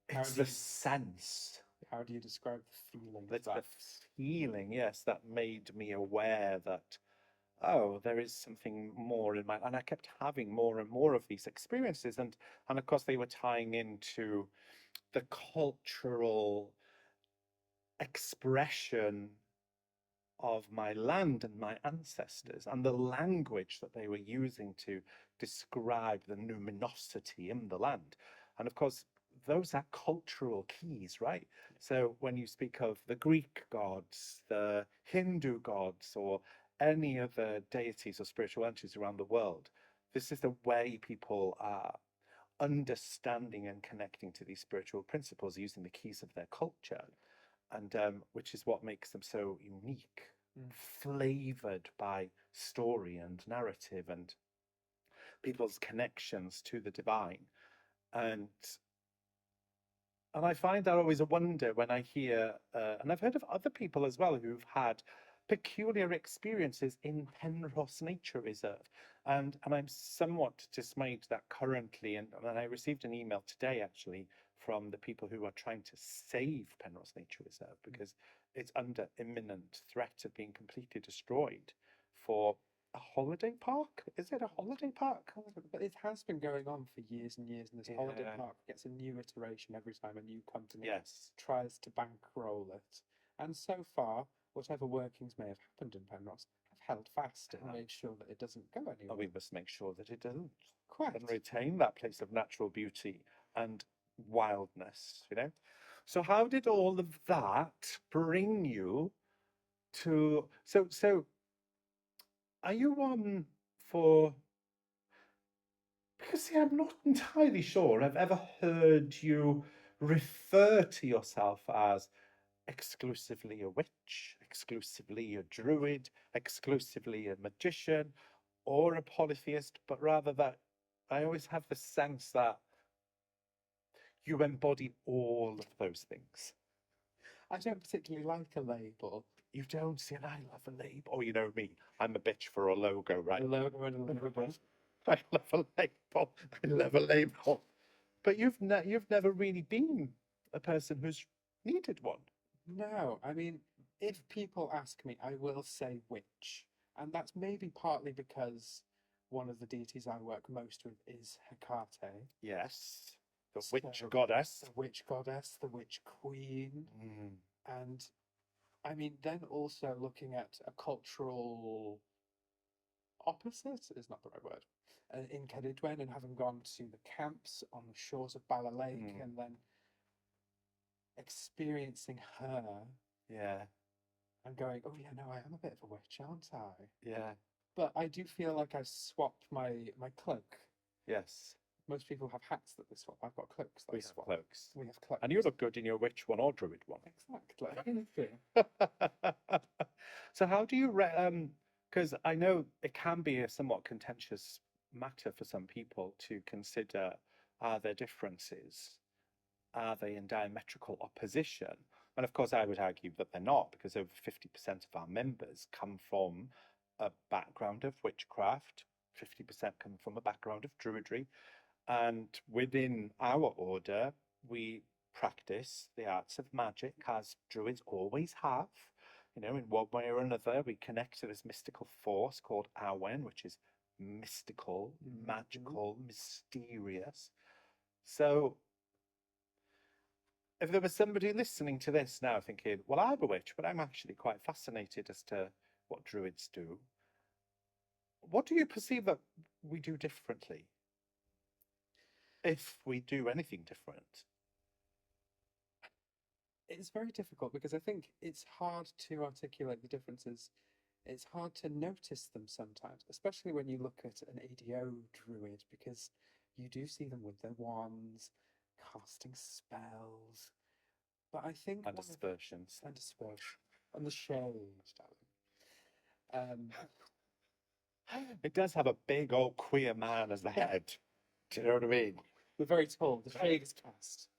Speaker 1: it's the sense.
Speaker 2: How do you describe the feeling?
Speaker 1: It's the feeling, yes, that made me aware that, oh, there is something more in my, and I kept having more and more of these experiences, and of course they were tying into the cultural expression of my land and my ancestors, and the language that they were using to describe the numinosity in the land. And of course, those are cultural keys, right? So when you speak of the Greek gods, the Hindu gods, or any other deities or spiritual entities around the world, this is the way people are understanding and connecting to these spiritual principles using the keys of their culture, and which is what makes them so unique, flavored by story and narrative and people's connections to the divine. And I find that always a wonder when I hear, and I've heard of other people as well who've had peculiar experiences in Penrose Nature Reserve. And I'm somewhat dismayed that currently, and I received an email today actually from the people who are trying to save Penrose Nature Reserve because it's under imminent threat of being completely destroyed for a holiday park? Is it a holiday park?
Speaker 2: But it has been going on for years and years, and this holiday park gets a new iteration every time a new company tries to bankroll it. And so far, whatever workings may have happened in Penrose have held fast and made sure that it doesn't go anywhere.
Speaker 1: Oh, we must make sure that it doesn't.
Speaker 2: Quite.
Speaker 1: And retain that place of natural beauty and wildness, you know? So how did all of that bring you to, so are you on for, because see, I'm not entirely sure I've ever heard you refer to yourself as exclusively a witch, exclusively a druid, exclusively a magician, or a polytheist, but rather that I always have the sense that you embody all of those things.
Speaker 2: I don't particularly like a label.
Speaker 1: You don't see, and I love a label. Oh, you know me, I'm a bitch for a logo, right?
Speaker 2: A logo and a label.
Speaker 1: I love a label. I love a label. But you've never really been a person who's needed one.
Speaker 2: No, I mean, if people ask me, I will say witch. And that's maybe partly because one of the deities I work most with is Hiraeth.
Speaker 1: Yes, the witch goddess.
Speaker 2: The witch goddess, the witch queen. And I mean, then also looking at a cultural opposite is not the right word. In Cerridwen and having gone to the camps on the shores of Bala Lake and then experiencing her
Speaker 1: Yeah,
Speaker 2: and going, oh yeah, no, I am a bit of a witch, aren't I?
Speaker 1: yeah,
Speaker 2: But I do feel like I swapped my cloak.
Speaker 1: yes.
Speaker 2: Most people have hats that they swap. I've got cloaks that
Speaker 1: We
Speaker 2: I
Speaker 1: have
Speaker 2: swap.
Speaker 1: cloaks.
Speaker 2: We have cloaks.
Speaker 1: And you look good in your witch one or druid one.
Speaker 2: Exactly.
Speaker 1: So how do you, because I know it can be a somewhat contentious matter for some people to consider, are there differences? Are they in diametrical opposition? And of course, I would argue that they're not, because over 50% of our members come from a background of witchcraft, 50% come from a background of druidry. And within our order, we practice the arts of magic as druids always have. You know, in one way or another, we connect to this mystical force called Awen, which is mystical, magical, mysterious. So if there was somebody listening to this now thinking, well, I'm a witch, but I'm actually quite fascinated as to what druids do, what do you perceive that we do differently? If we do anything different?
Speaker 2: It's very difficult because I think it's hard to articulate the differences. It's hard to notice them sometimes, especially when you look at an ADO druid, because you do see them with their wands, casting spells. But I think
Speaker 1: And aspersions.
Speaker 2: And dispersion. And the shade, darling.
Speaker 1: It does have a big old queer man as the head. Do you know what I mean?
Speaker 2: We're very tall. The shade is cast.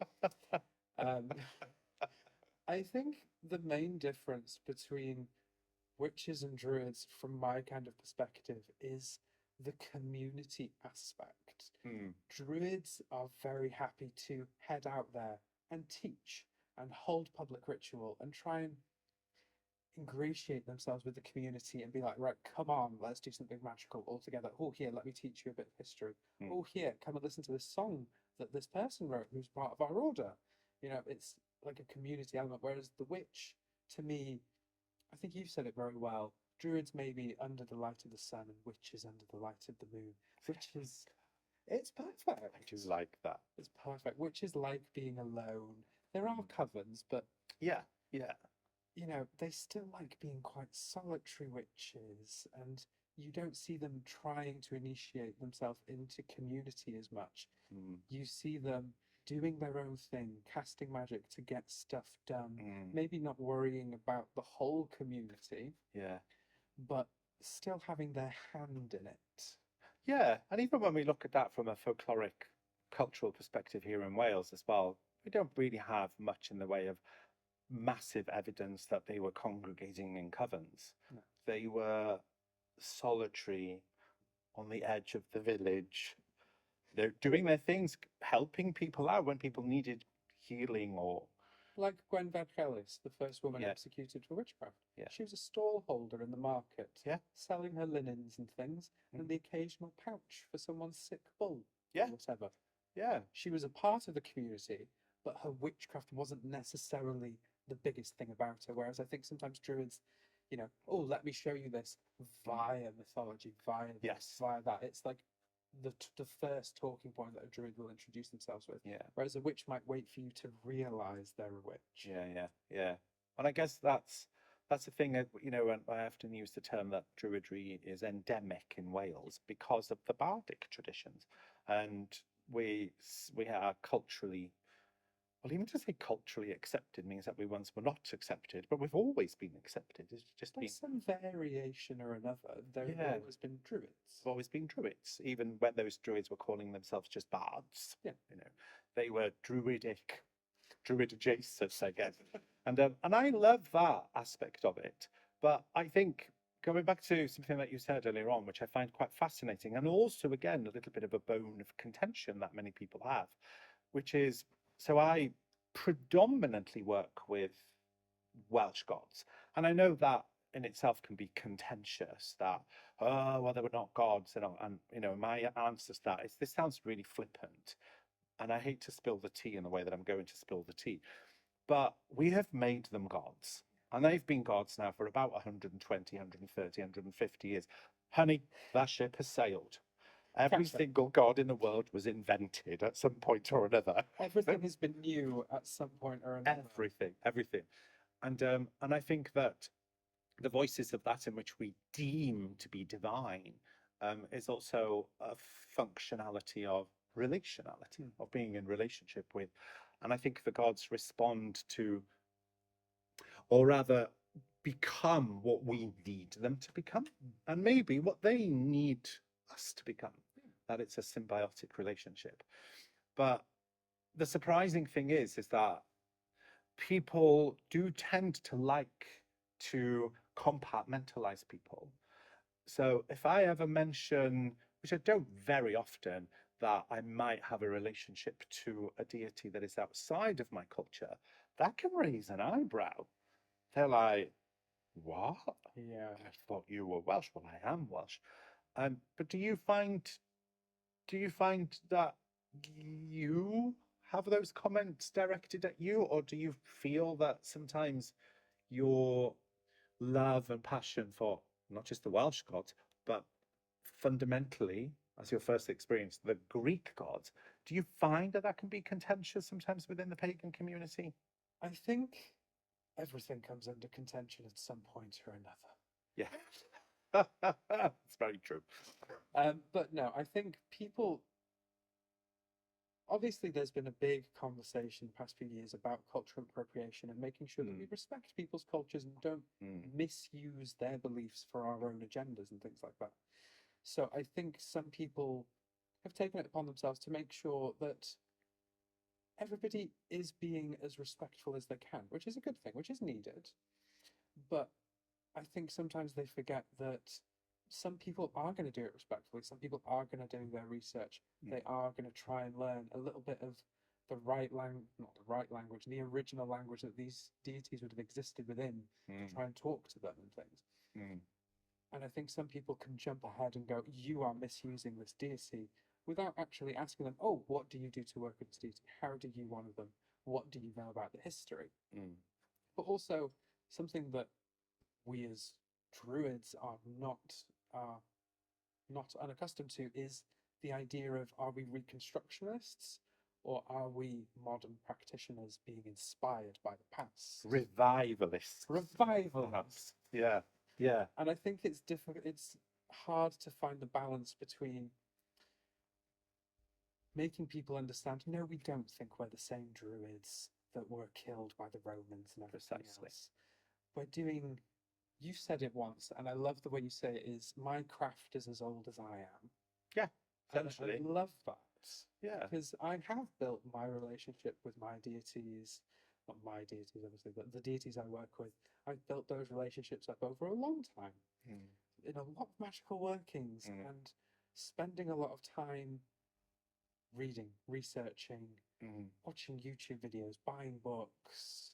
Speaker 2: I think the main difference between witches and druids, from my kind of perspective, is the community aspect. Druids are very happy to head out there and teach and hold public ritual and try and ingratiate themselves with the community and be like, right, come on, let's do something magical all together. Oh, here, let me teach you a bit of history. Oh, here, come and listen to this song that this person wrote who's part of our order. You know, it's like a community element. Whereas the witch, to me, I think you've said it very well. Druids may be under the light of the sun and witches under the light of the moon, which is, it's perfect.
Speaker 1: I do like that.
Speaker 2: It's perfect. Witches like being alone. There are covens, but
Speaker 1: yeah,
Speaker 2: you know, they still like being quite solitary witches, and you don't see them trying to initiate themselves into community as much. You see them doing their own thing, casting magic to get stuff done, maybe not worrying about the whole community.
Speaker 1: Yeah.
Speaker 2: But still having their hand in it.
Speaker 1: Yeah, and even when we look at that from a folkloric cultural perspective here in Wales as well, we don't really have much in the way of massive evidence that they were congregating in covens.
Speaker 2: No.
Speaker 1: They were solitary on the edge of the village. They're doing their things, helping people out when people needed healing or...
Speaker 2: Like Gwen Vangelis, the first woman
Speaker 1: Yeah.
Speaker 2: executed for witchcraft.
Speaker 1: Yeah.
Speaker 2: She was a stall holder in the market,
Speaker 1: Yeah.
Speaker 2: selling her linens and things, and the occasional pouch for someone's sick bull,
Speaker 1: Yeah.
Speaker 2: or whatever.
Speaker 1: Yeah.
Speaker 2: She was a part of the community, but her witchcraft wasn't necessarily the biggest thing about her. Whereas I think sometimes druids, you know, oh, let me show you this via mythology, via this,
Speaker 1: Yes.
Speaker 2: via that. It's like the first talking point that a druid will introduce themselves with.
Speaker 1: Yeah.
Speaker 2: Whereas a witch might wait for you to realise they're a witch.
Speaker 1: Yeah. And I guess that's the thing that, you know, and I often use the term that Druidry is endemic in Wales because of the bardic traditions. And we are culturally, well, even to say culturally accepted means that we once were not accepted, but we've always been accepted. It's just
Speaker 2: By
Speaker 1: been
Speaker 2: some variation or another, there have always been druids.
Speaker 1: There's always been druids, even when those druids were calling themselves just bards.
Speaker 2: Yeah.
Speaker 1: You know, they were druid adjacent, I guess. And I love that aspect of it. But I think going back to something that you said earlier on, which I find quite fascinating, and also again a little bit of a bone of contention that many people have, which is, so I predominantly work with Welsh gods, and I know that in itself can be contentious. That well, they were not gods, and you know, my answer to that is this sounds really flippant, and I hate to spill the tea in the way that I'm going to spill the tea, but we have made them gods. And they've been gods now for about 120, 130, 150 years. Honey, that ship has sailed. Every
Speaker 2: Catch up.
Speaker 1: single god in the world was invented at some point or another.
Speaker 2: Everything has been new at some point or another.
Speaker 1: Everything. And I think that the voices of that in which we deem to be divine is also a functionality of relationality, of being in relationship with. And I think the gods respond to, or rather become what we need them to become, and maybe what they need us to become, that it's a symbiotic relationship. But the surprising thing is that people do tend to like to compartmentalize people. So if I ever mention, which I don't very often, that I might have a relationship to a deity that is outside of my culture, that can raise an eyebrow. They're like, what?
Speaker 2: Yeah.
Speaker 1: I thought you were Welsh. Well, I am Welsh. But do you find that you have those comments directed at you, or do you feel that sometimes your love and passion for not just the Welsh gods, but fundamentally, as your first experience, the Greek gods, do you find that that can be contentious sometimes within the pagan community?
Speaker 2: I think everything comes under contention at some point or another.
Speaker 1: Yeah, it's very true.
Speaker 2: But no, I think people. Obviously, there's been a big conversation the past few years about cultural appropriation and making sure that we respect people's cultures and don't misuse their beliefs for our own agendas and things like that. So I think some people have taken it upon themselves to make sure that everybody is being as respectful as they can, which is a good thing, which is needed. But I think sometimes they forget that some people are going to do it respectfully. Some people are going to do their research. They are going to try and learn a little bit of the right language, not the right language, the original language that these deities would have existed within to try and talk to them and things. And I think some people can jump ahead and go, you are misusing this deity, without actually asking them, oh, what do you do to work with this deity? How do you honor them? What do you know about the history? But also something that we as Druids are not unaccustomed to is the idea of, are we Reconstructionists or are we modern practitioners being inspired by the past?
Speaker 1: Revivalists.
Speaker 2: Revivalists.
Speaker 1: Yeah, yeah.
Speaker 2: And I think it's difficult. It's hard to find the balance between making people understand, no, we don't think we're the same Druids that were killed by the Romans and everything else. We're doing. You said it once, and I love the way you say it, is my craft is as old as I am.
Speaker 1: Yeah,
Speaker 2: essentially. And I love that.
Speaker 1: Yeah.
Speaker 2: Because I have built my relationship with my deities, not my deities, obviously, but the deities I work with. I've built those relationships up over a long time in a lot of magical workings and spending a lot of time reading, researching, watching YouTube videos, buying books,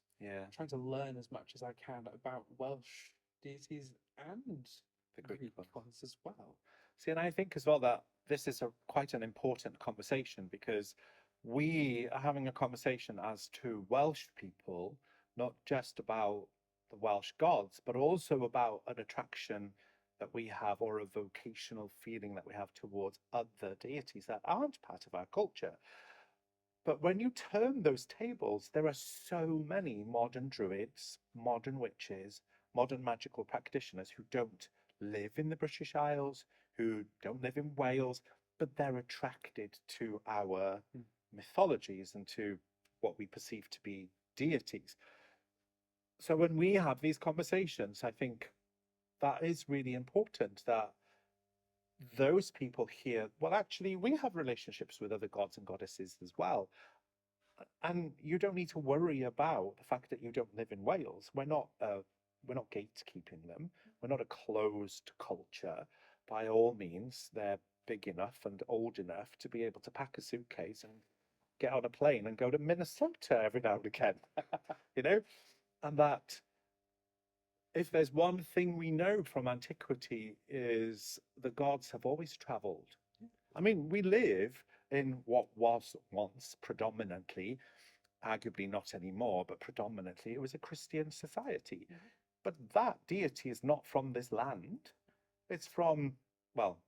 Speaker 2: trying to learn as much as I can about Welsh deities and the Greek ones as well.
Speaker 1: See, and I think as well that this is quite an important conversation, because we are having a conversation as to Welsh people, not just about the Welsh gods, but also about an attraction that we have, or a vocational feeling that we have towards other deities that aren't part of our culture. But when you turn those tables, there are so many modern druids, modern witches, modern magical practitioners who don't live in the British Isles, who don't live in Wales, but they're attracted to our mythologies and to what we perceive to be deities. So when we have these conversations, I think that is really important, that those people here, well, actually, we have relationships with other gods and goddesses as well. And you don't need to worry about the fact that you don't live in Wales. We're not gatekeeping them. We're not a closed culture. By all means, they're big enough and old enough to be able to pack a suitcase and get on a plane and go to Minnesota every now and again, and that if there's one thing we know from antiquity is the gods have always traveled. I mean, we live in what was once predominantly arguably not anymore, but predominantly it was a Christian society.
Speaker 2: Mhm.
Speaker 1: But that deity is not from this land. It's from, well,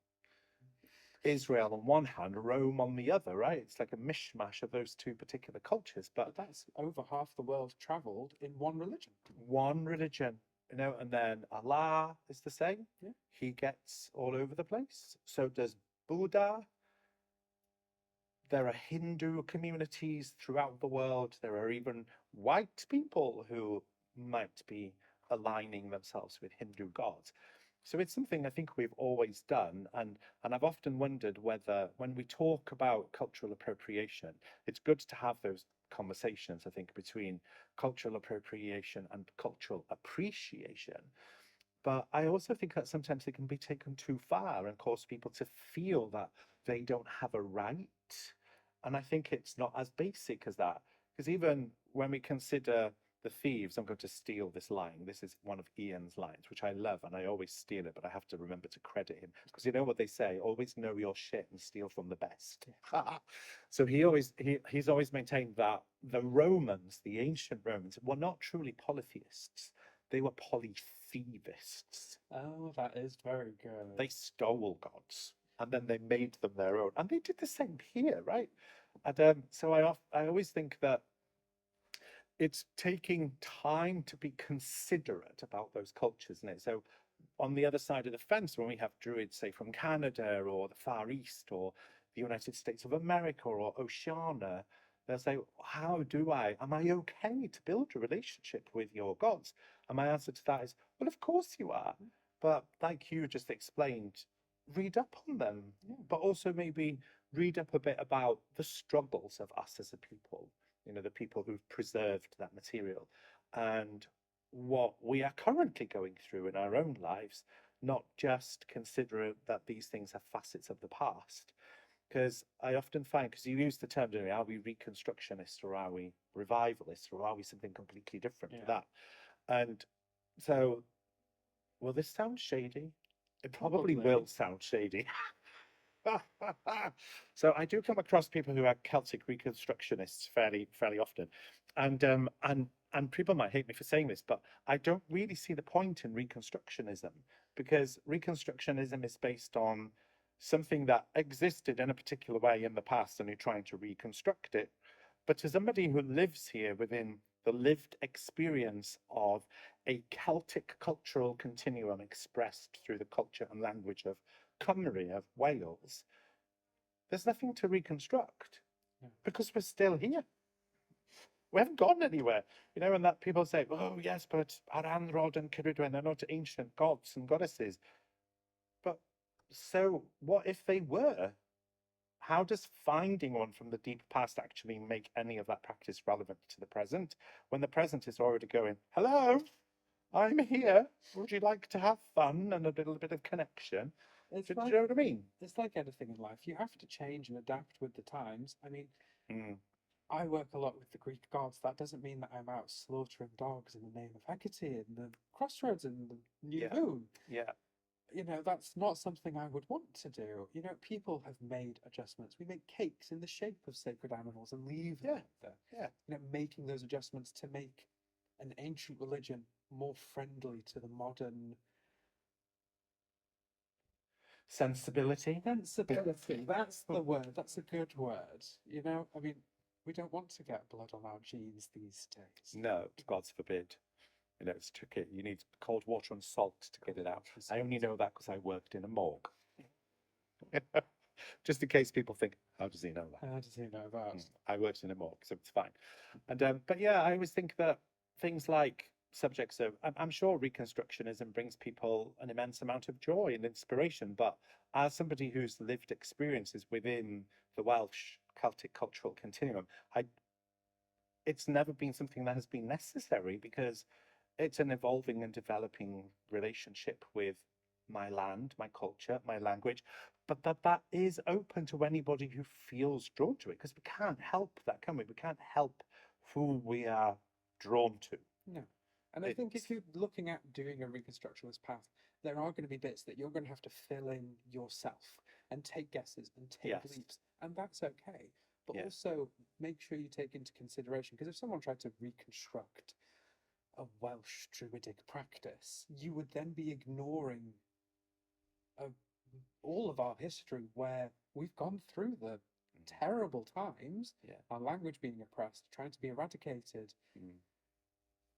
Speaker 1: Israel on one hand, Rome on the other, right? It's like a mishmash of those two particular cultures, but
Speaker 2: But that's over half the world travelled in one religion.
Speaker 1: one religion, and then Allah is the same.
Speaker 2: Yeah.
Speaker 1: He gets all over the place. So does Buddha. There are Hindu communities throughout the world. There are even white people who might be aligning themselves with Hindu gods. So it's something I think we've always done, and I've often wondered whether, when we talk about cultural appropriation, it's good to have those conversations, I think, between cultural appropriation and cultural appreciation. But I also think that sometimes it can be taken too far and cause people to feel that they don't have a right. And I think it's not as basic as that. Because even when we consider the thieves, I'm going to steal this line. This is one of Ian's lines, which I love, and I always steal it, but I have to remember to credit him. Because you know what they say, always know your shit and steal from the best. So he's always maintained that the Romans, the ancient Romans, were not truly polytheists. They were polytheists.
Speaker 2: Oh, that is very good.
Speaker 1: They stole gods and then they made them their own. And they did the same here, right? And so I always think that it's taking time to be considerate about those cultures, isn't it? So on the other side of the fence, when we have Druids, say, from Canada or the Far East or the United States of America or Oceania, they'll say, am I okay to build a relationship with your gods? And my answer to that is, well, of course you are. But like you just explained, read up on them, but also maybe read up a bit about the struggles of us as a people, the people who've preserved that material and what we are currently going through in our own lives, not just consider that these things are facets of the past. Because I often find, because you use the term, don't you, are we Reconstructionists or are we revivalists or are we something completely different to that? And so, will this sound shady? It probably will sound shady. So I do come across people who are Celtic Reconstructionists fairly often, and people might hate me for saying this, but I don't really see the point in Reconstructionism, because Reconstructionism is based on something that existed in a particular way in the past and you're trying to reconstruct it. But to somebody who lives here within the lived experience of a Celtic cultural continuum expressed through the culture and language of Cymru, of Wales, there's nothing to reconstruct because we're still here. We haven't gone anywhere, and that people say, oh yes, but Aranrod and Cyrudwen, they're not ancient gods and goddesses. But so what if they were? How does finding one from the deep past actually make any of that practice relevant to the present, when the present is already going, hello, I'm here. Would you like to have fun and a little bit of connection? Do you know what I mean?
Speaker 2: It's like anything in life. You have to change and adapt with the times. I mean, I work a lot with the Greek gods. That doesn't mean that I'm out slaughtering dogs in the name of Hecate and the crossroads and the new moon.
Speaker 1: Yeah.
Speaker 2: That's not something I would want to do. People have made adjustments. We make cakes in the shape of sacred animals and leave them there. Yeah. Making those adjustments to make an ancient religion more friendly to the modern
Speaker 1: sensibility.
Speaker 2: Sensibility. That's the word. That's a good word. I mean, we don't want to get blood on our jeans these days.
Speaker 1: No, God forbid. It's tricky. You need cold water and salt to get it out. I only know that because I worked in a morgue. Just in case people think, how does he know that?
Speaker 2: How does he know that?
Speaker 1: I worked in a morgue, so it's fine. And but yeah, I always think that things like subjects of, I'm sure Reconstructionism brings people an immense amount of joy and inspiration, but as somebody who's lived experiences within the Welsh Celtic cultural continuum, it's never been something that has been necessary, because it's an evolving and developing relationship with my land, my culture, my language, but that is open to anybody who feels drawn to it, because we can't help that, can we? We can't help who we are drawn to.
Speaker 2: No. And I think if you're looking at doing a Reconstructionist path, there are going to be bits that you're going to have to fill in yourself and take guesses and take leaps, and that's okay. but
Speaker 3: Yeah.
Speaker 2: also make sure you take into consideration, because if someone tried to reconstruct a Welsh druidic practice, you would then be ignoring uh, all of our history where we've gone through the terrible times,
Speaker 3: Yeah.
Speaker 2: our language being oppressed, trying to be eradicated,
Speaker 3: Mm.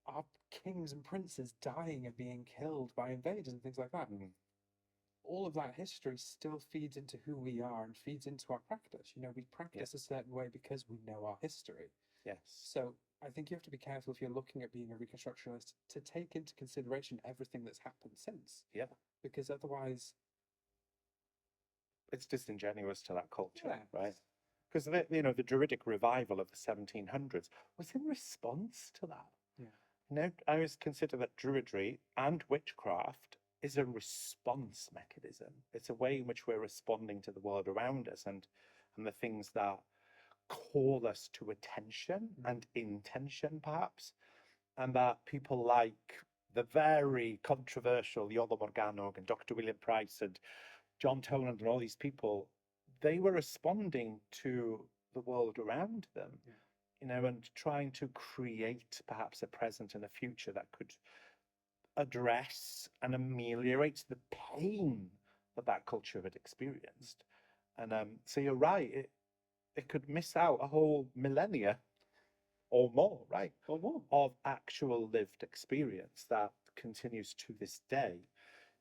Speaker 2: our kings and princes dying and being killed by invaders and things like that.
Speaker 3: Mm.
Speaker 2: All of that history still feeds into who we are and feeds into our practice. You know, we practice a certain way because we know our history.
Speaker 3: Yes.
Speaker 2: So I think you have to be careful if you're looking at being a Reconstructionist to take into consideration everything that's happened since.
Speaker 3: Yeah.
Speaker 2: Because otherwise,
Speaker 3: It's disingenuous to that culture,
Speaker 2: Yeah.
Speaker 3: right? Because the Druidic revival of the 1700s was in response to that.
Speaker 2: Yeah.
Speaker 3: I always consider that Druidry and witchcraft is a response mechanism. It's a way in which we're responding to the world around us and the things that call us to attention and intention, perhaps, and that people like the very controversial Iolo Morgannwg and Dr. William Price and John Toland and all these people, they were responding to the world around them, and trying to create perhaps a present and a future that could address and ameliorate the pain that culture had experienced. And so you're right, it could miss out a whole millennia or more, right?
Speaker 2: Or more.
Speaker 3: Of actual lived experience that continues to this day.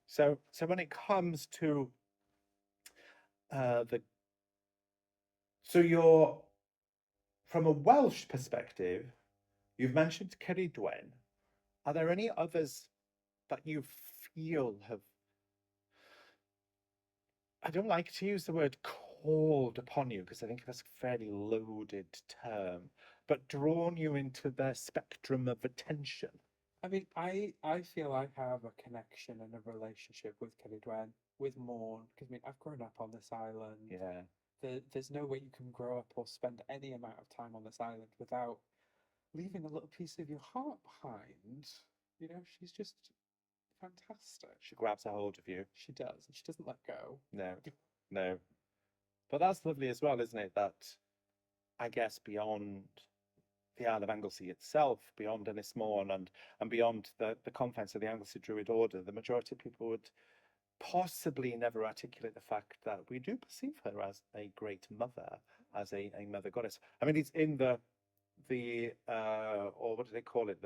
Speaker 3: So when it comes to you're from a Welsh perspective, you've mentioned Cerridwen. Are there any others that you feel have, I don't like to use the word called upon you because I think that's a fairly loaded term, but drawn you into their spectrum of attention?
Speaker 2: I mean, I feel I have a connection and a relationship with Cerridwen, with Morn, because I mean, I've grown up on this island.
Speaker 3: Yeah.
Speaker 2: There's no way you can grow up or spend any amount of time on this island without leaving a little piece of your heart behind. You know, she's just fantastic.
Speaker 3: She grabs a hold of you.
Speaker 2: She does, and she doesn't let go.
Speaker 3: No. But that's lovely as well, isn't it? That, I guess, beyond the Isle of Anglesey itself, beyond Ynys Mon and beyond the confines of the Anglesey Druid order, the majority of people would possibly never articulate the fact that we do perceive her as a great mother, as a mother goddess. I mean, it's in the or what do they call it?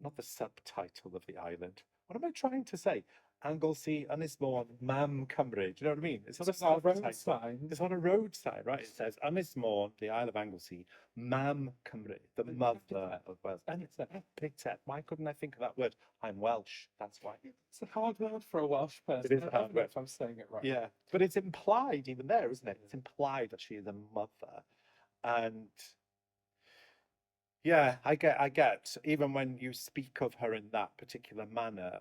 Speaker 3: Not the subtitle of the island. What am I trying to say? Anglesey, Ynys Mon, Mam Cymru. Do you know what I mean? It's not a road sign. It's on a road sign, right? It says Ynys Mon, the Isle of Anglesey, Mam Cymru, the mother of Wales. And it's an epithet. Why couldn't I think of that word? I'm Welsh. That's why.
Speaker 2: It's a hard word for a Welsh person.
Speaker 3: It is a hard word.
Speaker 2: If I'm saying it right.
Speaker 3: Yeah, but it's implied even there, isn't it? It's implied that she is a mother, and yeah, I get. Even when you speak of her in that particular manner,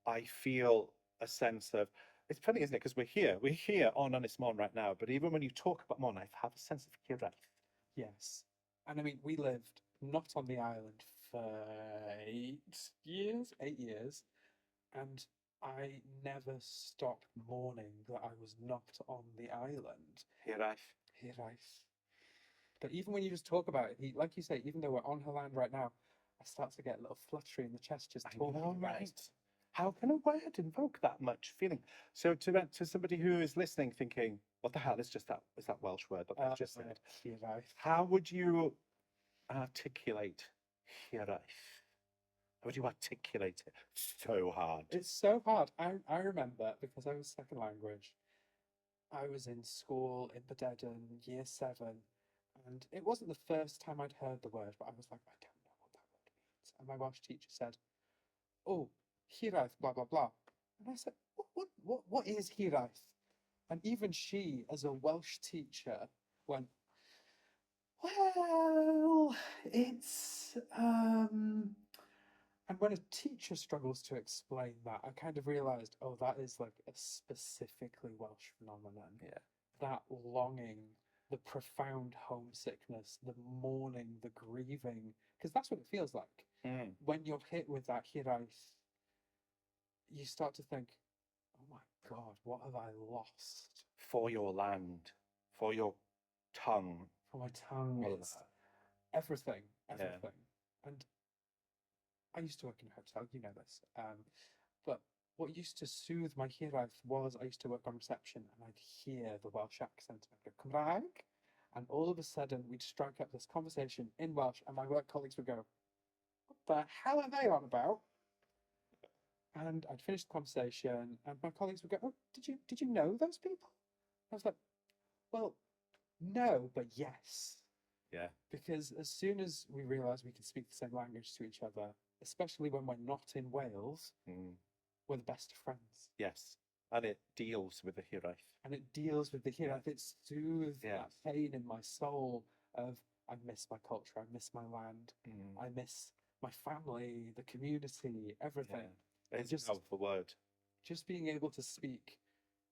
Speaker 3: I feel a sense of, it's funny, isn't it? Because we're here on Ynys Mon right now, but even when you talk about Mon, I have a sense of Hiraeth.
Speaker 2: Yes. And I mean, we lived not on the island for 8 years, and I never stopped mourning that I was not on the island.
Speaker 3: Hiraeth.
Speaker 2: But even when you just talk about it, like you say, even though we're on her land right now, I start to get a little fluttery in the chest just talking about it.
Speaker 3: How can a word invoke that much feeling? So to somebody who is listening, thinking, "What the hell is that Welsh word that I've just said?"
Speaker 2: Hiraeth.
Speaker 3: How would you articulate Hiraeth? How would you articulate it? So hard.
Speaker 2: It's so hard. I remember, because I was second language, I was in school in Bededen, year 7, and it wasn't the first time I'd heard the word, but I was like, I don't know what that word means. And my Welsh teacher said, "Oh, Hiraeth, blah blah blah," and I said, "What is Hiraeth?" And even she, as a Welsh teacher, went, "Well, it's And when a teacher struggles to explain that, I kind of realised, oh, that is like a specifically Welsh phenomenon.
Speaker 3: Yeah.
Speaker 2: That longing, the profound homesickness, the mourning, the grieving, because that's what it feels like. When you're hit with that Hiraeth, you start to think, oh my God, what have I lost?
Speaker 3: For your land, for your tongue,
Speaker 2: on my tongue.
Speaker 3: All of
Speaker 2: It's
Speaker 3: that.
Speaker 2: everything,
Speaker 3: Yeah.
Speaker 2: everything. And I used to work in a hotel, you know this. But what used to soothe my Hiraeth was I used to work on reception and I'd hear the Welsh accent and I'd go, Cymraeg? And all of a sudden we'd strike up this conversation in Welsh and my work colleagues would go, what the hell are they on about? And I'd finish the conversation and my colleagues would go, oh, did you know those people? I was like, well, no, but yes.
Speaker 3: Yeah.
Speaker 2: Because as soon as we realise we can speak the same language to each other, especially when we're not in Wales, we're the best of friends.
Speaker 3: Yes. And it deals with the Hiraeth.
Speaker 2: And it deals with the Hiraeth.
Speaker 3: Yeah.
Speaker 2: It soothes
Speaker 3: Yeah.
Speaker 2: that pain in my soul of I miss my culture, I miss my land, I miss my family, the community, everything.
Speaker 3: Yeah. It's
Speaker 2: Just-
Speaker 3: a powerful word.
Speaker 2: Just being able to speak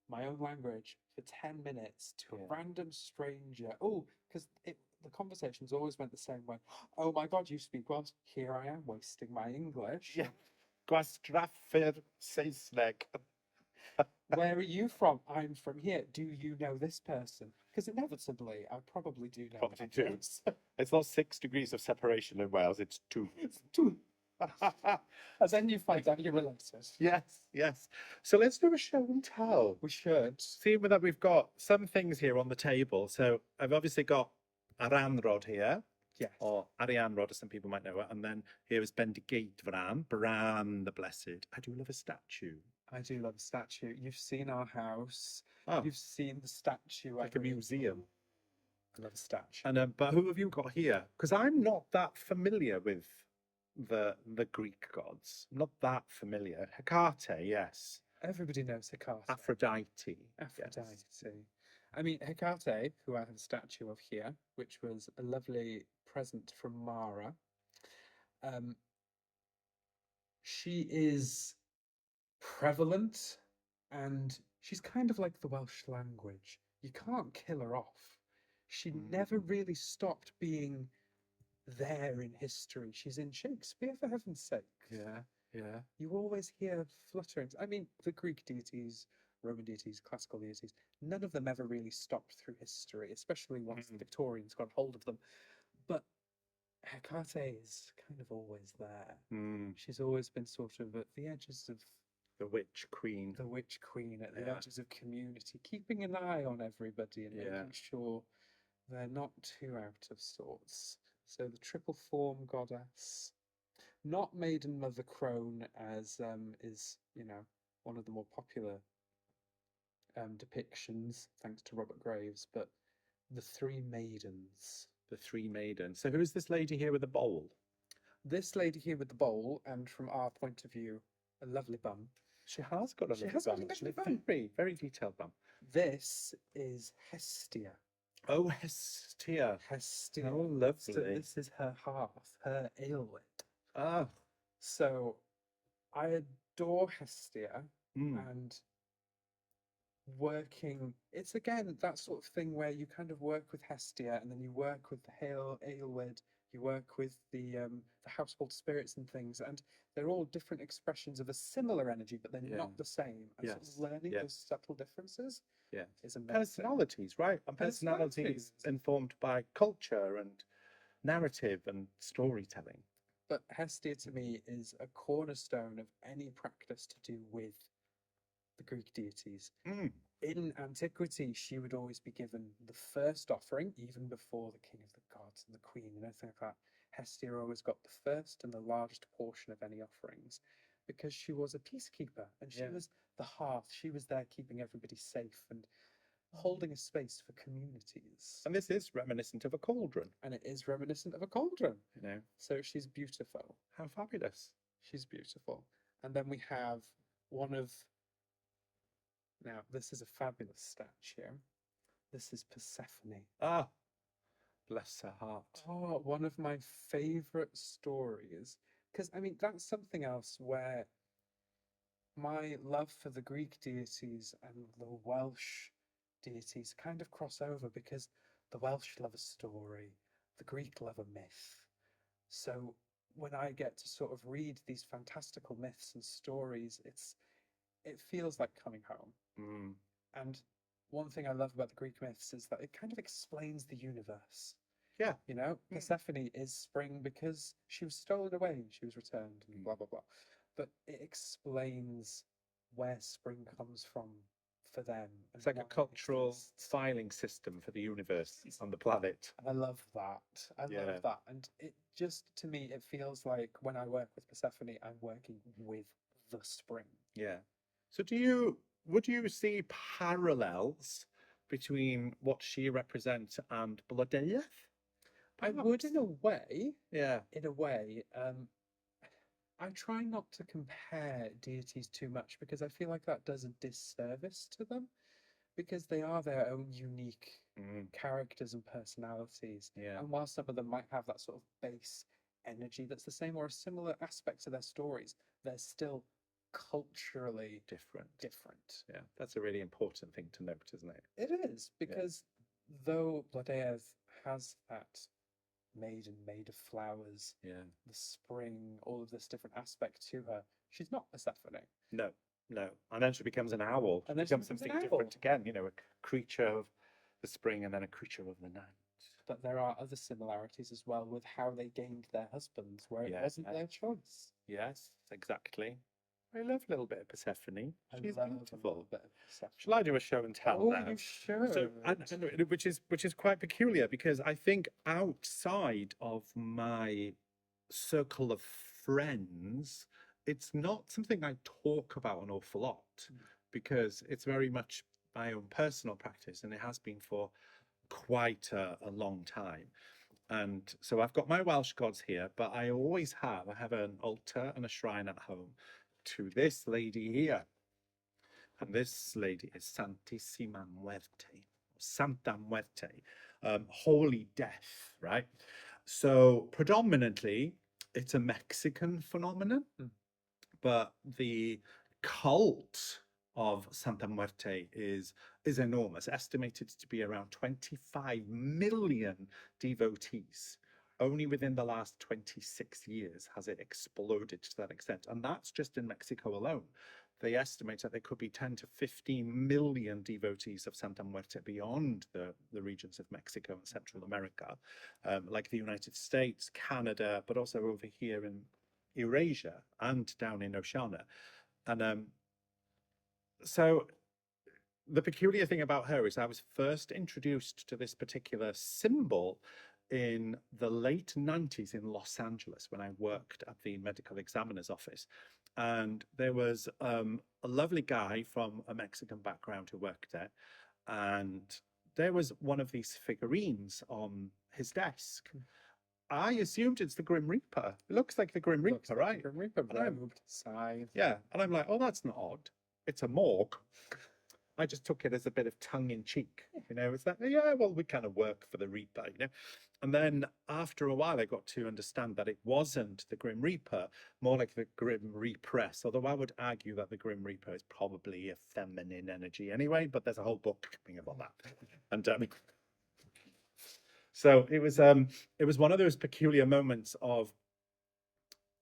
Speaker 2: my own language for 10 minutes to a
Speaker 3: Yeah.
Speaker 2: random stranger. Oh, because the conversations always went the same way. Oh my God, you speak Welsh. Here I am wasting my English.
Speaker 3: Yeah. Gwastraffu'r Saesneg.
Speaker 2: Where are you from? I'm from here. Do you know this person? Because inevitably, I probably do know.
Speaker 3: Probably
Speaker 2: that
Speaker 3: do.
Speaker 2: person.
Speaker 3: It's not 6 degrees of separation in Wales, it's 2.
Speaker 2: It's two. And then you find out you're related.
Speaker 3: Yes, yes. So let's do a show and tell.
Speaker 2: We should.
Speaker 3: Seeing that we've got some things here on the table. So I've obviously got Aranrod here,
Speaker 2: Yes.
Speaker 3: or Arianrod, as some people might know it. And then here is Bendigeidfran, Bran the Blessed. I do love a statue.
Speaker 2: I do love a statue. You've seen our house.
Speaker 3: Oh,
Speaker 2: You've seen the statue.
Speaker 3: like a museum.
Speaker 2: I love a statue.
Speaker 3: And but who have you got here? Because I'm not that familiar with the Greek gods. I'm not that familiar. Hecate, yes.
Speaker 2: Everybody knows Hecate.
Speaker 3: Aphrodite.
Speaker 2: Aphrodite.
Speaker 3: Yes.
Speaker 2: I mean, Hecate, who I have a statue of here, which was a lovely present from Mara. She is prevalent and she's kind of like the Welsh language. You can't kill her off. She never really stopped being there in history. She's in Shakespeare, for heaven's sake.
Speaker 3: Yeah, yeah.
Speaker 2: You always hear flutterings. I mean, the Greek deities, Roman deities, classical deities, none of them ever really stopped through history, especially once the Victorians got hold of them. But Hecate is kind of always there. She's always been sort of at the edges of
Speaker 3: The witch queen.
Speaker 2: the witch queen, at the
Speaker 3: Yeah.
Speaker 2: edges of community, keeping an eye on everybody and
Speaker 3: Yeah.
Speaker 2: making sure they're not too out of sorts. So the triple form goddess, not Maiden Mother Crone, as is, you know, one of the more popular depictions, thanks to Robert Graves, but the three maidens.
Speaker 3: The three maidens. So who's this lady here with the bowl?
Speaker 2: This lady here with the bowl, and from our point of view, a lovely bum.
Speaker 3: She has got a
Speaker 2: She
Speaker 3: lovely
Speaker 2: has got a
Speaker 3: bum,
Speaker 2: lovely
Speaker 3: actually.
Speaker 2: bum.
Speaker 3: Very, very detailed bum.
Speaker 2: This is Hestia.
Speaker 3: Oh, Hestia.
Speaker 2: Hestia.
Speaker 3: Oh,
Speaker 2: So
Speaker 3: lovely.
Speaker 2: this is her hearth, her ailwit.
Speaker 3: Ah.
Speaker 2: So I adore Hestia
Speaker 3: Mm.
Speaker 2: and working. It's again that sort of thing where you kind of work with Hestia and then you work with the Aelwyd, you work with the household spirits and things, and they're all different expressions of a similar energy, but they're
Speaker 3: Yeah.
Speaker 2: not the same. And sort
Speaker 3: Yes.
Speaker 2: of learning
Speaker 3: Yeah.
Speaker 2: those subtle differences
Speaker 3: Yeah.
Speaker 2: is amazing.
Speaker 3: Personalities, right? And personalities
Speaker 2: Personalities.
Speaker 3: informed by culture and narrative and storytelling.
Speaker 2: But Hestia to me is a cornerstone of any practice to do with the Greek deities.
Speaker 3: Mm.
Speaker 2: In antiquity, she would always be given the first offering, even before the king of the gods and the queen and everything like that. Hestia always got the first and the largest portion of any offerings because she was a peacekeeper and she
Speaker 3: Yeah.
Speaker 2: was the hearth. She was there keeping everybody safe and holding a space for communities.
Speaker 3: And this is reminiscent of a cauldron,
Speaker 2: And it is reminiscent of a cauldron.
Speaker 3: you know.
Speaker 2: So she's beautiful.
Speaker 3: How fabulous.
Speaker 2: She's beautiful. And then we have one of. Now, this is a fabulous statue. This is Persephone.
Speaker 3: Ah, bless her heart.
Speaker 2: Oh, one of my favorite stories. Because, I mean, that's something else where my love for the Greek deities and the Welsh deities kind of cross over because the Welsh love a story, the Greek love a myth. So when I get to sort of read these fantastical myths and stories, it feels like coming home.
Speaker 3: Mm.
Speaker 2: And one thing I love about the Greek myths is that it kind of explains the universe.
Speaker 3: Yeah.
Speaker 2: You know,
Speaker 3: Mm.
Speaker 2: Persephone is spring because she was stolen away and she was returned and blah blah blah. But it explains where spring comes from for them.
Speaker 3: It's like a
Speaker 2: why it
Speaker 3: cultural
Speaker 2: exists.
Speaker 3: filing system for the universe on the planet.
Speaker 2: And I love that. I
Speaker 3: Yeah.
Speaker 2: love that. And it just, to me, it feels like when I work with Persephone, I'm working with the spring.
Speaker 3: Yeah. So would you see parallels between what she represents and Bloodaeth?
Speaker 2: I would, in a way.
Speaker 3: Yeah.
Speaker 2: In a way. I try not to compare deities too much because I feel like that does a disservice to them because they are their own unique
Speaker 3: Mm.
Speaker 2: characters and personalities.
Speaker 3: Yeah.
Speaker 2: And while some of them might have that sort of base energy that's the same or a similar aspect to their stories, they're still culturally
Speaker 3: Different.
Speaker 2: different.
Speaker 3: Yeah. That's a really important thing to note, isn't it?
Speaker 2: It is, because though Bloodaeth has that maiden made of flowers,
Speaker 3: Yeah.
Speaker 2: the spring, all of this different aspect to her, she's not Persephone.
Speaker 3: No. No. And then she becomes an owl.
Speaker 2: And then she
Speaker 3: becomes
Speaker 2: becomes an
Speaker 3: something different
Speaker 2: owl.
Speaker 3: again, you know, a creature of the spring and then a creature of the night.
Speaker 2: But there are other similarities as well with how they gained their husbands, where it
Speaker 3: Yeah.
Speaker 2: wasn't their choice.
Speaker 3: Yes, exactly. I love a little bit of Persephone.
Speaker 2: I
Speaker 3: She's
Speaker 2: love
Speaker 3: beautiful.
Speaker 2: a little bit of Persephone.
Speaker 3: Shall I do a show and tell
Speaker 2: Oh,
Speaker 3: now?
Speaker 2: you should.
Speaker 3: So, which is quite peculiar because I think outside of my circle of friends, it's not something I talk about an awful lot because it's very much my own personal practice and it has been for quite a long time. And so I've got my Welsh gods here, but I have an altar and a shrine at home to this lady here. And this lady is Santissima Muerte, Santa Muerte, holy death, right? So predominantly it's a Mexican phenomenon, but the cult of Santa Muerte is enormous, estimated to be around 25 million devotees. Only within the last 26 years has it exploded to that extent. And that's just in Mexico alone. They estimate that there could be 10 to 15 million devotees of Santa Muerte beyond the regions of Mexico and Central America, like the United States, Canada, but also over here in Eurasia and down in Oceania. And so the peculiar thing about her is I was first introduced to this particular symbol in the late 90s in Los Angeles when I worked at the medical examiner's office. And there was a lovely guy from a Mexican background who worked there. And there was one of these figurines on his desk. I assumed it's the Grim Reaper. It looks like the Grim
Speaker 2: Looks
Speaker 3: Reaper,
Speaker 2: like
Speaker 3: right?
Speaker 2: the Grim Reaper,
Speaker 3: And I'm-
Speaker 2: robed, scythe.
Speaker 3: Yeah, and I'm like, oh, that's not odd. It's a morgue. I just took it as a bit of tongue in cheek, you know. It's like, yeah, well, we kind of work for the Reaper, you know. And then after a while, I got to understand that it wasn't the Grim Reaper, more like the Grim Repress. Although I would argue that the Grim Reaper is probably a feminine energy anyway, but there's a whole book coming about that. And so it was one of those peculiar moments of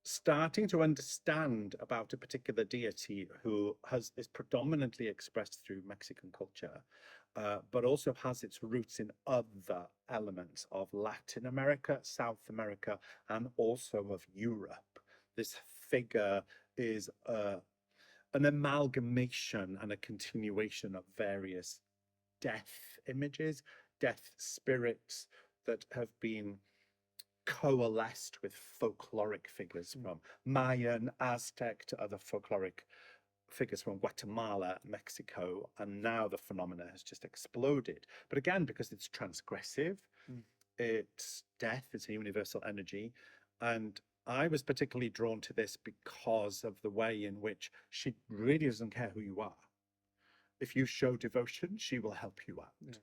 Speaker 3: starting to understand about a particular deity who is predominantly expressed through Mexican culture, but also has its roots in other elements of Latin America, South America, and also of Europe. This figure is an amalgamation and a continuation of various death images, death spirits that have been coalesced with folkloric figures from Mayan, Aztec to other folkloric figures from Guatemala, Mexico, and now the phenomena has just exploded. But again, because it's transgressive, it's death, it's a universal energy. And I was particularly drawn to this because of the way in which she really doesn't care who you are. If you show devotion, she will help you out.
Speaker 2: Yeah.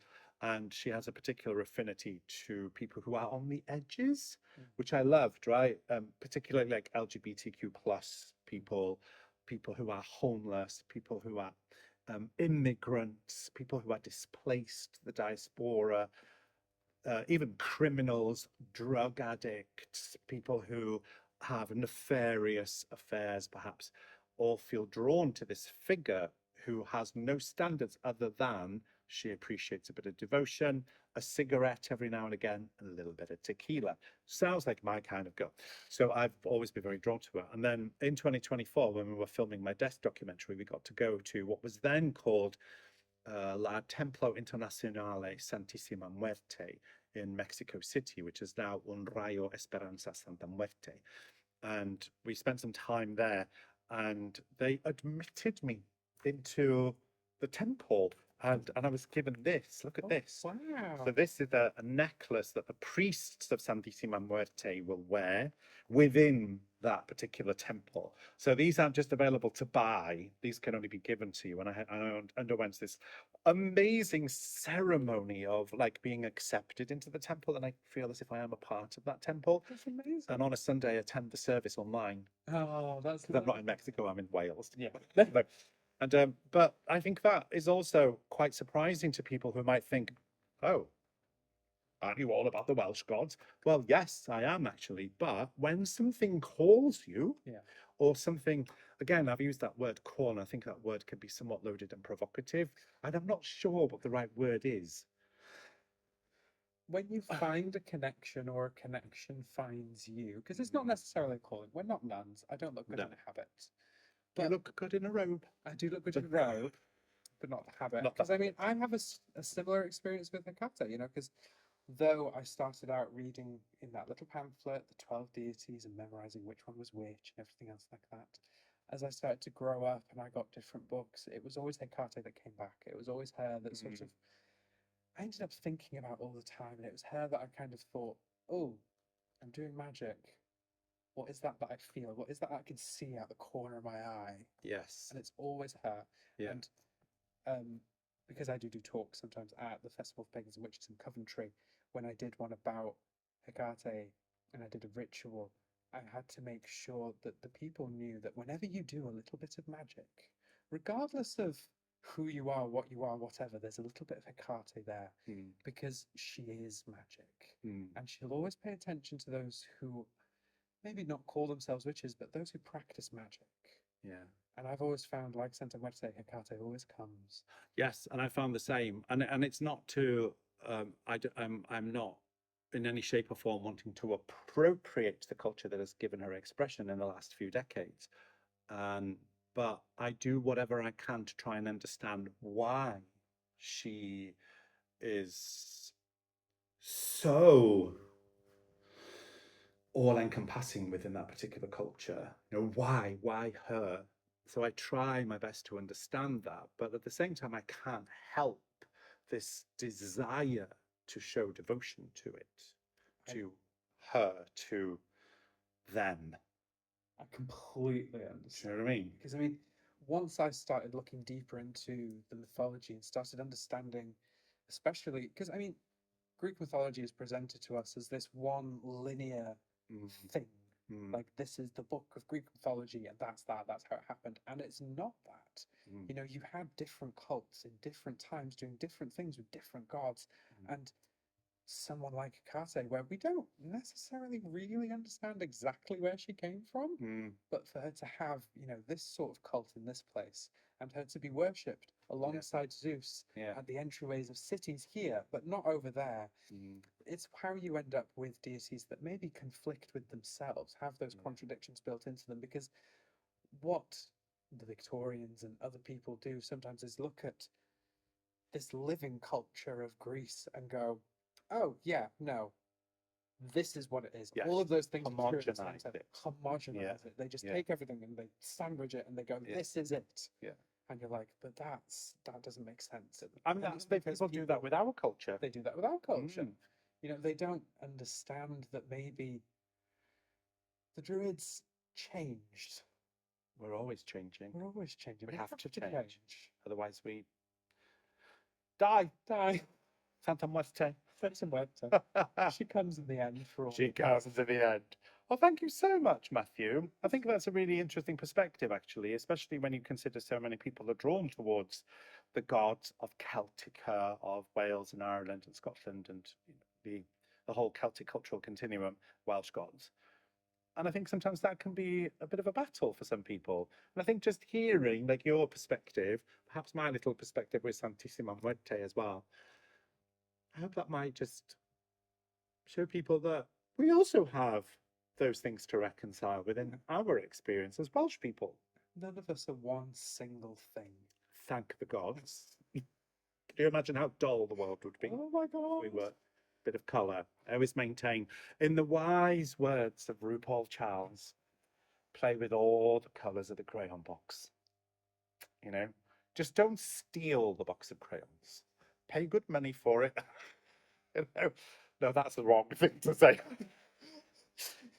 Speaker 3: And she has a particular affinity to people who are on the edges, which I loved, right? Particularly like LGBTQ plus people, people who are homeless, people who are immigrants, people who are displaced, the diaspora, even criminals, drug addicts, people who have nefarious affairs, perhaps, all feel drawn to this figure who has no standards other than She appreciates a bit of devotion, a cigarette every now and again, and a little bit of tequila. Sounds like my kind of girl. So I've always been very drawn to her. And then in 2024, when we were filming my death documentary, we got to go to what was then called La Templo Internacional Santísima Muerte in Mexico City, which is now Un Rayo Esperanza Santa Muerte. And we spent some time there, and they admitted me into the temple. And I was given this. Look at this.
Speaker 2: Wow.
Speaker 3: So this is a necklace that the priests of Santísima Muerte will wear within that particular temple. So these aren't just available to buy; these can only be given to you. And I underwent this amazing ceremony of like being accepted into the temple, and I feel as if I am a part of that temple.
Speaker 2: That's amazing.
Speaker 3: And on a Sunday, I attend the service online.
Speaker 2: Oh, that's
Speaker 3: I'm not in Mexico; I'm in Wales.
Speaker 2: Yeah.
Speaker 3: No. And but I think that is also quite surprising to people who might think, "Oh, aren't you all about the Welsh gods?" Well, yes, I am actually. But when something calls you,
Speaker 2: Yeah.
Speaker 3: or something, again, I've used that word call, and I think that word can be somewhat loaded and provocative, and I'm not sure what the right word is.
Speaker 2: When you find a connection or a connection finds you, because it's not necessarily a calling. We're not nuns. I don't look good
Speaker 3: No.
Speaker 2: in a habit.
Speaker 3: You
Speaker 2: But
Speaker 3: look good in a robe.
Speaker 2: I do look good in a robe, but not the habit.
Speaker 3: Not
Speaker 2: Because
Speaker 3: that
Speaker 2: I mean, I have a similar experience with Hecate, you know, because though I started out reading in that little pamphlet, the 12 deities, and memorizing which one was which and everything else like that, as I started to grow up and I got different books, it was always Hecate that came back. It was always her that sort of I ended up thinking about all the time, and it was her that I kind of thought, oh, I'm doing magic. What is that I feel? What is that I can see out the corner of my eye?
Speaker 3: Yes.
Speaker 2: And it's always her.
Speaker 3: Yeah.
Speaker 2: And because I do talks sometimes at the Festival of Pagans and Witches in Coventry, when I did one about Hecate and I did a ritual, I had to make sure that the people knew that whenever you do a little bit of magic, regardless of who you are, whatever, there's a little bit of Hecate there because she is magic. And she'll always pay attention to those who maybe not call themselves witches, but those who practice magic.
Speaker 3: Yeah.
Speaker 2: And I've always found, like Santa Muerte, Hecate always comes.
Speaker 1: Yes, and I found the same. And it's not to I'm not in any shape or form wanting to
Speaker 3: Appropriate the culture that has given her expression in the last few decades.
Speaker 1: but I do whatever I can to try and understand why
Speaker 3: She is so all-encompassing within that particular culture. You know, why her? So I try my best to understand that, but at the same time, I can't help this desire to show devotion to it, to her, to them.
Speaker 2: I completely
Speaker 3: Do
Speaker 2: understand.
Speaker 3: you know what I mean?
Speaker 2: Because, I mean, once I started looking deeper into the mythology and started understanding, especially, because, I mean, Greek mythology is presented to us as this one linear thing. Like, this is the book of Greek mythology, and that's how it happened. And it's not that. You know, you had different cults in different times doing different things with different gods. And someone like Hecate, where we don't necessarily really understand exactly where she came from, but for her to have, you know, this sort of cult in this place and her to be worshipped alongside Zeus at the entryways of cities here, but not over there. It's how you end up with deities that maybe conflict with themselves, have those contradictions built into them, because what the Victorians and other people do sometimes is look at this living culture of Greece and go, oh yeah, no, this is what it is.
Speaker 3: Yes.
Speaker 2: All of those things
Speaker 3: Homogenize it.
Speaker 2: Homogenize it. They just take everything and they sandwich it and they go, this is it.
Speaker 3: Yeah.
Speaker 2: And you're like, but that doesn't make sense.
Speaker 3: I mean,
Speaker 2: And it's
Speaker 3: people
Speaker 2: because
Speaker 3: do that with our culture.
Speaker 2: they do that with our culture. You know, they don't understand that maybe the Druids changed.
Speaker 3: We're always changing.
Speaker 2: We're always changing.
Speaker 3: We have to change.
Speaker 2: change.
Speaker 3: Otherwise, we die. Santa Muerte.
Speaker 2: Santa Muerte. She comes in the end for all.
Speaker 3: She comes in the end. Well, thank you so much, Matthew. I think that's a really interesting perspective, actually, especially when you consider so many people are drawn towards the gods of Celtica, of Wales and Ireland and Scotland, and the whole Celtic cultural continuum, Welsh gods. And I think sometimes that can be a bit of a battle for some people. And I think just hearing like your perspective, perhaps my little perspective with Santissima Muerte as well, I hope that might just show people that we also have those things to reconcile within our experience as Welsh people.
Speaker 2: None of us are one single thing.
Speaker 3: Thank the gods. Can you imagine how dull the world would be?
Speaker 2: Oh my god.
Speaker 3: We were a bit of colour. I always maintain, in the wise words of RuPaul Charles, play with all the colours of the crayon box. You know, just don't steal the box of crayons. Pay good money for it. You know, no, that's the wrong thing to say.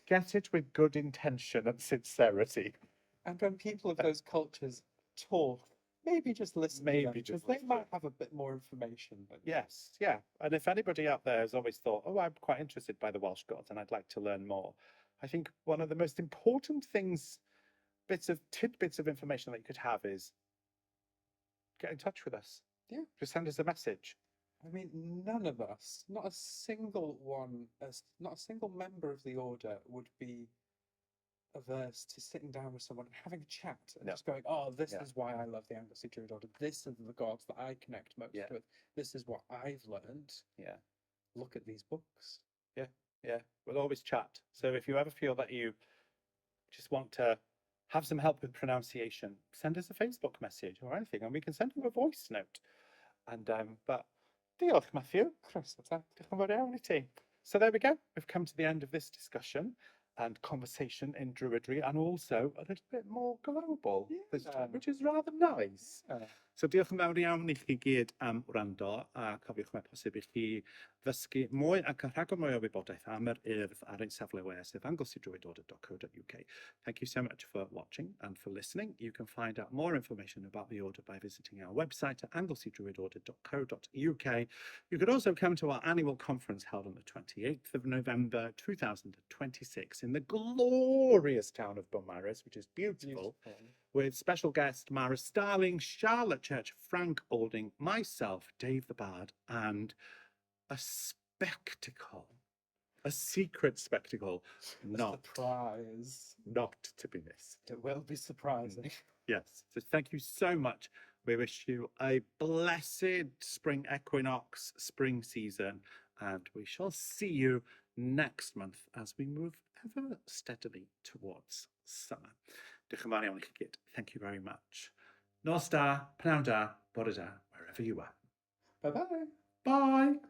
Speaker 3: Get it with good intention and sincerity.
Speaker 2: And when people of those cultures talk, maybe just listen to them,
Speaker 3: Maybe
Speaker 2: because
Speaker 3: just
Speaker 2: they
Speaker 3: listen.
Speaker 2: might have a bit more information. But
Speaker 3: Yes, yeah. And if anybody out there has always thought, oh, I'm quite interested by the Welsh gods and I'd like to learn more, I think one of the most important things, tidbits of information that you could have is get in touch with us.
Speaker 2: Yeah.
Speaker 3: Just send us a message.
Speaker 2: I mean, none of us, not a single one, not a single member of the order would be averse to sitting down with someone and having a chat and
Speaker 3: No.
Speaker 2: just going, oh, this
Speaker 3: Yeah.
Speaker 2: is why I love the Anglesey Druid order. This are the gods that I connect most
Speaker 3: Yeah.
Speaker 2: with. This is what I've learned.
Speaker 3: Yeah.
Speaker 2: Look at these books.
Speaker 3: Yeah, we'll always chat. So if you ever feel that you just want to have some help with pronunciation, send us a Facebook message or anything, and we can send you a voice note. And but diolch, Matthew.
Speaker 2: Kristoffer.
Speaker 3: Diolch yn fawr iawn I ti. So there we go. We've come to the end of this discussion and conversation in Druidry, and also a little bit more global this
Speaker 2: Yeah.
Speaker 3: time, which is rather nice. So diolch yn fawr iawn i chi gyd am wrando, a cofiwch mae posib i chi ddysgu mwy ac yn rhagor mwy o wybodaeth am yr urdd ar ein safle we sef angleseydruidorder.co.uk. Thank you so much for watching and for listening. You can find out more information about the order by visiting our website at angleseydruidorder.co.uk. You could also come to our annual conference held on the 28th of November 2026 in the glorious town of Beaumaris, which is beautiful, with special guest Mara Starling, Charlotte Church, Frank Alding, myself, Dave the Bard, and a spectacle, a secret spectacle, not
Speaker 2: Surprise.
Speaker 3: to be missed.
Speaker 2: It will be surprising.
Speaker 3: Yes, so thank you so much. We wish you a blessed spring equinox, spring season, and we shall see you next month as we move ever steadily towards summer. Diolch yn fawr iawn i chi gyd. Thank you very much. Nos da, pnawn da, bore da, wherever you are.
Speaker 2: Bye-bye.
Speaker 3: Bye.